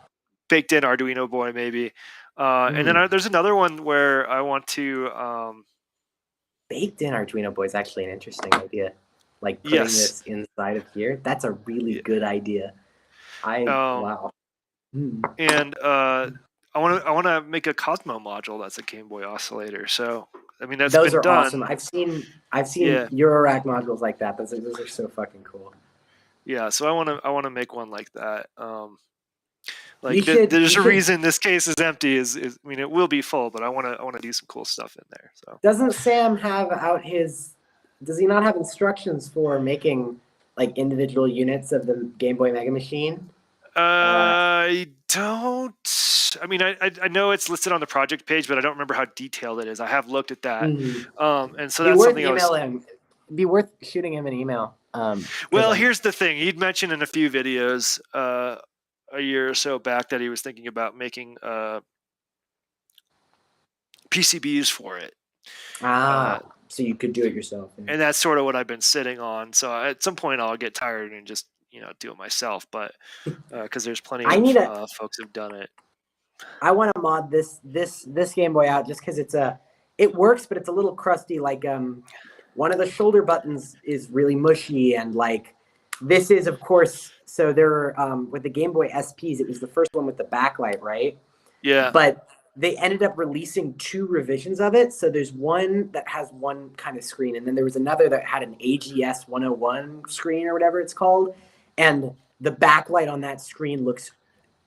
Baked in Arduino boy, maybe. And then there's another one where I want to. Baked in Arduino boy is actually an interesting idea. Like putting this inside of here. That's a really good idea. Wow. And I want to make a Cosmo module that's a Game Boy oscillator. So I mean, those are done. Awesome. I've seen Eurorack modules like that. Those are so fucking cool. Yeah, so I want to make one like that. There's a reason this case is empty. Is I mean, it will be full, but I want to do some cool stuff in there. So doesn't Sam have out his? Does he not have instructions for making like individual units of the Game Boy Mega Machine? I don't. I mean, I know it's listed on the project page, but I don't remember how detailed it is. I have looked at that, and so that's something It'd be worth shooting him an email. Well, here's the thing. He'd mentioned in a few videos a year or so back that he was thinking about making PCBs for it. So you could do it yourself. Yeah. And that's sort of what I've been sitting on. So at some point I'll get tired and just do it myself. But because there's plenty of folks who've done it. I want to mod this Game Boy out just because it works, but it's a little crusty. Like one of the shoulder buttons is really mushy, and like this is, of course. So there with the Game Boy SPs, it was the first one with the backlight, right? Yeah. But they ended up releasing 2 revisions of it. So there's one that has one kind of screen, and then there was another that had an AGS 101 screen or whatever it's called. And the backlight on that screen looks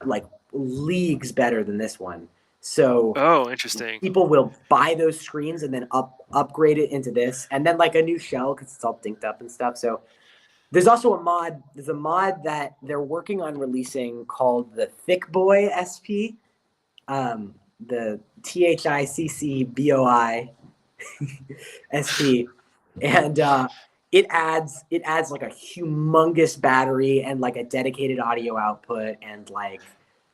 like leagues better than this one. So interesting. People will buy those screens and then upgrade it into this, and then like a new shell because it's all dinked up and stuff. So there's also a mod. There's a mod that they're working on releasing called the Thick Boy SP. The THICCBOI SP, and it adds like a humongous battery and like a dedicated audio output and like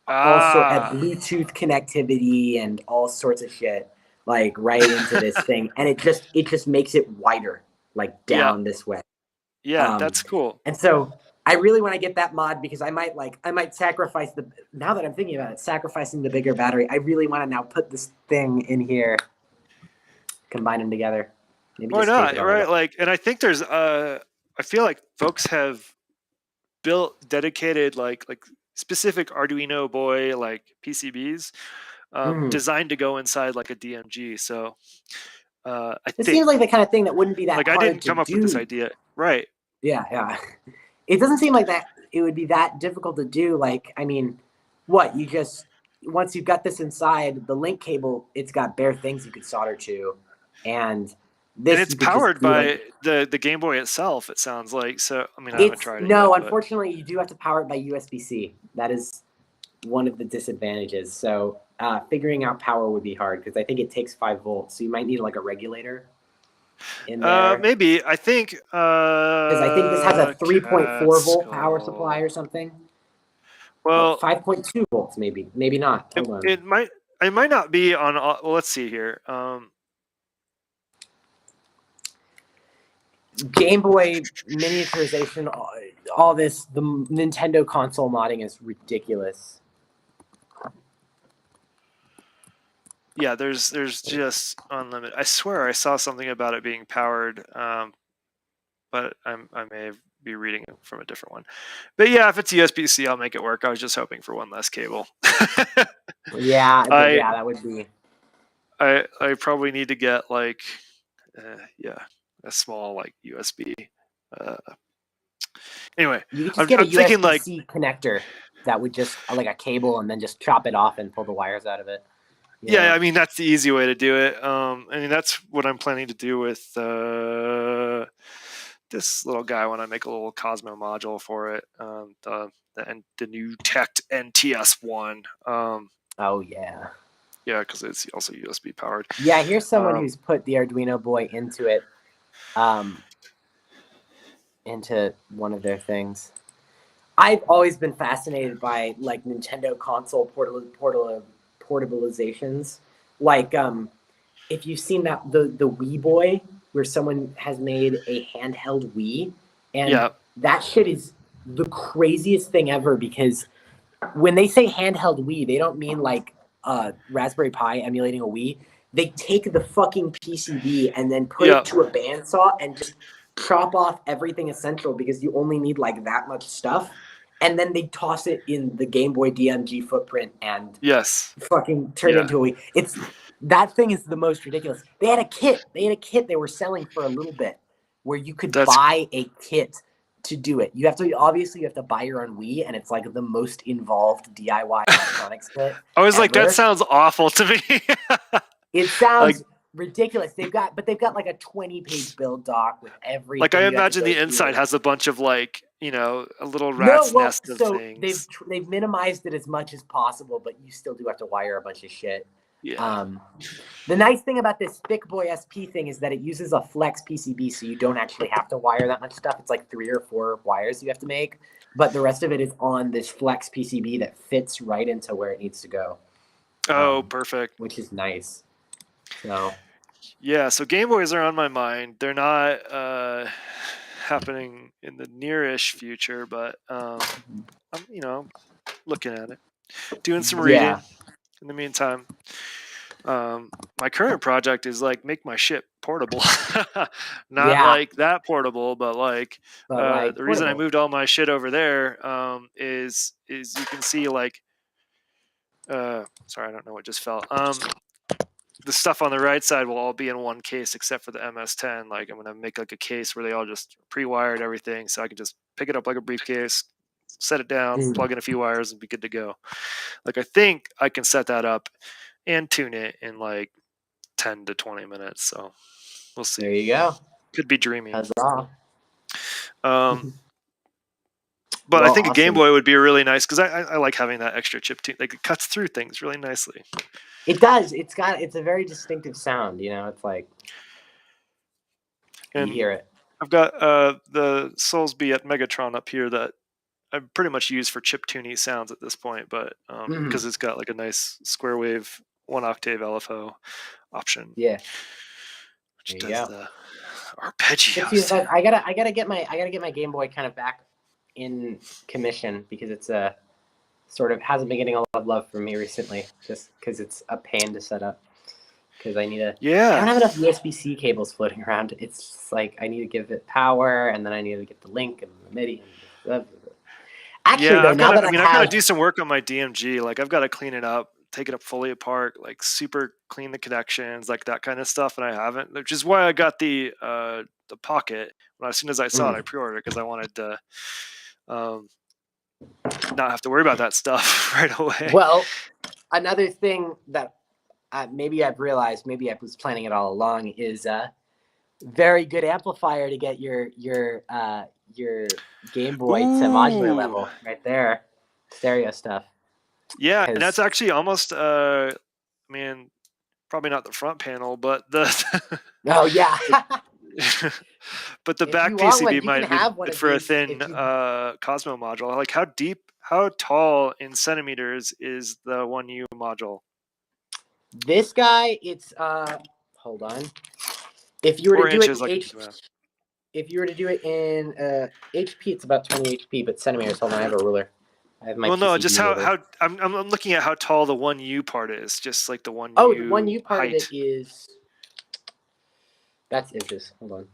also a Bluetooth connectivity and all sorts of shit like right into this thing, and it just makes it wider like down this way. Yeah, that's cool. And so I really want to get that mod because I might sacrifice now that I'm thinking about it, sacrificing the bigger battery. I really want to now put this thing in here, combine them together. Maybe why not? Right? Like, and I think there's I feel like folks have built dedicated like specific Arduino boy like PCBs designed to go inside like a DMG. So it seems like the kind of thing that wouldn't be that like hard I didn't come up with this idea, right? Yeah. It doesn't seem like that it would be that difficult to do. Like, I mean, once you've got this inside, the link cable, it's got bare things you could solder to. And it's powered by the Game Boy itself, it sounds like. So, I mean, I haven't tried it yet. Unfortunately, you do have to power it by USB-C. That is one of the disadvantages. So figuring out power would be hard because I think it takes 5 volts. So you might need like a regulator. In there. Maybe I think because I think this has a 3.4 volt power supply or something. Well, 5.2 volts, maybe not. Hold on. It might not be on. Well, let's see here. Game Boy miniaturization, all this. The Nintendo console modding is ridiculous. Yeah, there's just unlimited. I swear I saw something about it being powered, but I may be reading it from a different one. But yeah, if it's USB-C, I'll make it work. I was just hoping for one less cable. Yeah, that would be. I probably need to get like, a small like USB. Anyway, You could just I'm get a thinking like, USB-C connector that would just like a cable, and then just chop it off and pull the wires out of it. yeah, I mean that's the easy way to do it. I mean that's what I'm planning to do with this little guy when I make a little Cosmo module for it. The new Tech NTS1. Oh yeah. Yeah, because it's also USB powered. Yeah, here's someone who's put the Arduino boy into it, into one of their things. I've always been fascinated by like Nintendo console portabilizations. Like, if you've seen that the Wii Boy, where someone has made a handheld Wii, and that shit is the craziest thing ever, because when they say handheld Wii, they don't mean like Raspberry Pi emulating a Wii. They take the fucking PCB and then put it to a bandsaw and just chop off everything essential, because you only need like that much stuff. And then they toss it in the Game Boy DMG footprint and fucking turn it into a Wii. That thing is the most ridiculous. They had a kit they were selling for a little bit, where you could buy a kit to do it. You have to buy your own Wii, and it's like the most involved DIY electronics kit. I was like, that sounds awful to me. It sounds ridiculous. They've got like a 20-page build doc with everything. Like I imagine the inside has a bunch of like, a little rat's nest of things. They've minimized it as much as possible, but you still do have to wire a bunch of shit. Yeah. The nice thing about this Thick Boy SP thing is that it uses a flex PCB, so you don't actually have to wire that much stuff. It's like 3 or 4 wires you have to make, but the rest of it is on this flex PCB that fits right into where it needs to go. Oh, perfect. Which is nice. So. Yeah, so Game Boys are on my mind. They're not happening in the nearish future, but I'm looking at it, doing some reading in the meantime. My current project is like make my shit portable. Not like that portable, but like the reason I moved all my shit over there is you can see like sorry, I don't know what just fell. The stuff on the right side will all be in one case except for the MS-10. Like I'm gonna make like a case where they all just pre-wired everything, so I can just pick it up like a briefcase, set it down, plug in a few wires, and be good to go. Like I think I can set that up and tune it in like 10 to 20 minutes. So we'll see. There you go. Could be dreaming. Huzzah. But I think a Game Boy would be really nice, because I like having that extra chip tune. Like it cuts through things really nicely. It does. It's a very distinctive sound. It's like you hear it. I've got the Soulsby at Megatron up here that I pretty much use for chip tuning sounds at this point, but because it's got like a nice square wave 1 octave LFO option. Yeah. Which does the arpeggios. I gotta get my Game Boy kind of back in commission, because it's sort of hasn't been getting a lot of love from me recently, just because it's a pain to set up. Because I need I don't have enough USB-C cables floating around. It's just like I need to give it power, and then I need to get the link and the MIDI. Actually, though, I've got to do some work on my DMG. Like I've got to clean it up, take it up fully apart, like super clean the connections, like that kind of stuff, and I haven't. Which is why I got the Pocket. As soon as I saw it, I pre-ordered it because I wanted to not have to worry about that stuff right away. Well, another thing that maybe I've realized, maybe I was planning it all along, is very good amplifier to get your Game Boy to modular level right there, stereo stuff. Yeah, and that's actually almost probably not the front panel, but the oh yeah. But the back PCB might be for a thin Cosmo module. Like how tall in centimeters is the 1U module? This guy, it's hold on. If you were to do it in if you were to do it in HP, it's about 20 HP, but centimeters. Hold on, I have a ruler. I have my PCB just how I'm looking at how tall the 1U part is, just like the 1U. Oh, the 1U part of it is. That's inches. Hold on.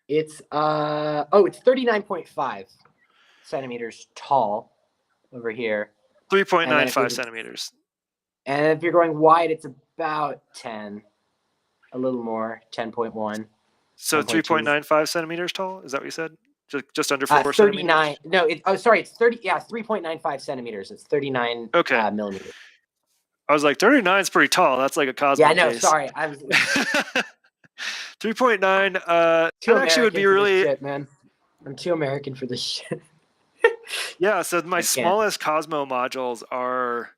It's it's 39.5 centimeters tall over here. 3.95 centimeters. And if you're going wide, it's about 10. a little more, 10.1. So 10.2. 3.95 centimeters tall. Is that what you said? Just under 4 39. centimeters. No, sorry, it's 30. Yeah, 3.95 centimeters. It's 39 Okay. millimeters. I was like 39 is pretty tall. That's like a Cosmo Yeah, no, case. sorry, I was 3.9. too That American actually would be for really. this shit, man. I'm too American for this shit. Yeah. So my I can't. smallest Cosmo modules are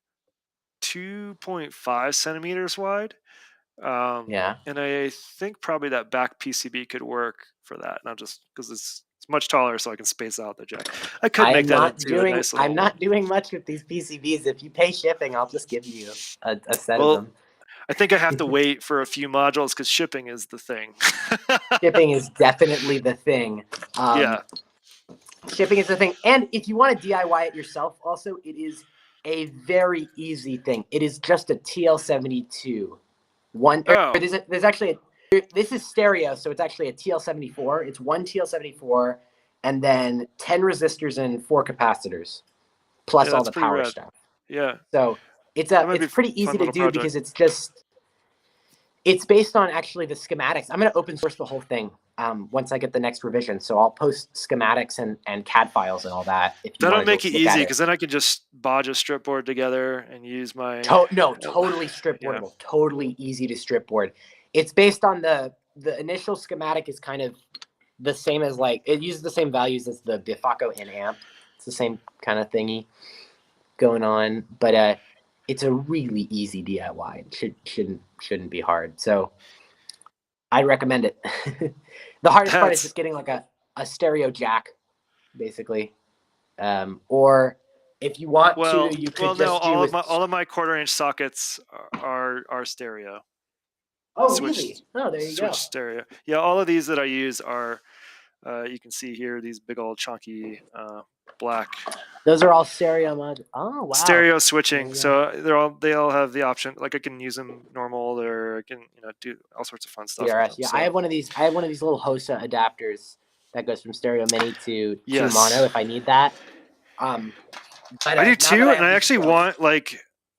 2.5 centimeters wide. Yeah. And I think probably that back PCB could work for that. Not just because it's much taller, so I can space out the jack. I could make that into a nice little. I'm not doing much with these PCBs. If you pay shipping, I'll just give you a set of them. I think I have to wait for a few modules because shipping is the thing. Shipping is definitely the thing. Yeah. Shipping is the thing. And if you want to DIY it yourself, also, it is a very easy thing. It is just a TL72. There's actually this is stereo, so it's actually a TL74. It's one TL74 and then 10 resistors and 4 capacitors, plus all the power stuff. Yeah. So it's pretty easy to do because it's based on actually the schematics. I'm going to open source the whole thing once I get the next revision. So I'll post schematics and CAD files and all that. That'll make it easy because then I can just bodge a strip board together and use my. Totally strip boardable. Yeah. Totally easy to strip board. It's based on the initial schematic is kind of the same as it uses the same values as the Bifaco in amp. It's the same kind of thingy going on, but it's a really easy DIY. It shouldn't be hard. So I recommend it. The hardest part is just getting a stereo jack, basically. Or if you want you could just all of my 1/4 inch sockets are stereo. Oh, really? Oh, there you go. Switch stereo. Yeah, all of these that I use are. You can see here these big old chunky black. Those are all stereo modules. Oh, wow. Stereo switching. So they all have the option. Like I can use them normal, or I can do all sorts of fun stuff. DRS. Yeah, so. I have one of these little HOSA adapters that goes from stereo mini to mono if I need that. But, I do too, and I actually want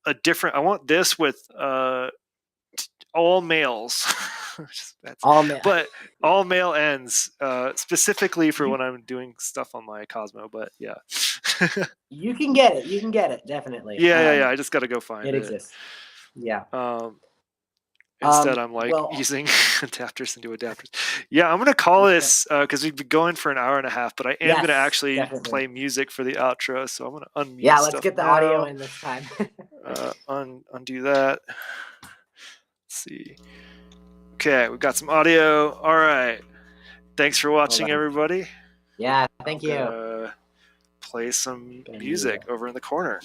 a different. I want this with all males. But all male ends specifically for when I'm doing stuff on my Cosmo. But yeah, you can get it definitely. Yeah. I just got to go find it. It exists. Yeah. Instead, I'm using adapters into adapters. Yeah, I'm gonna call this because we've been going for an hour and a half. But I am gonna actually play music for the outro, so I'm gonna unmute. Yeah, let's get the audio in this time. Undo that. Let's see. Okay, we've got some audio. All right. Thanks for watching, everybody. Yeah, thank you. Play some music over in the corner.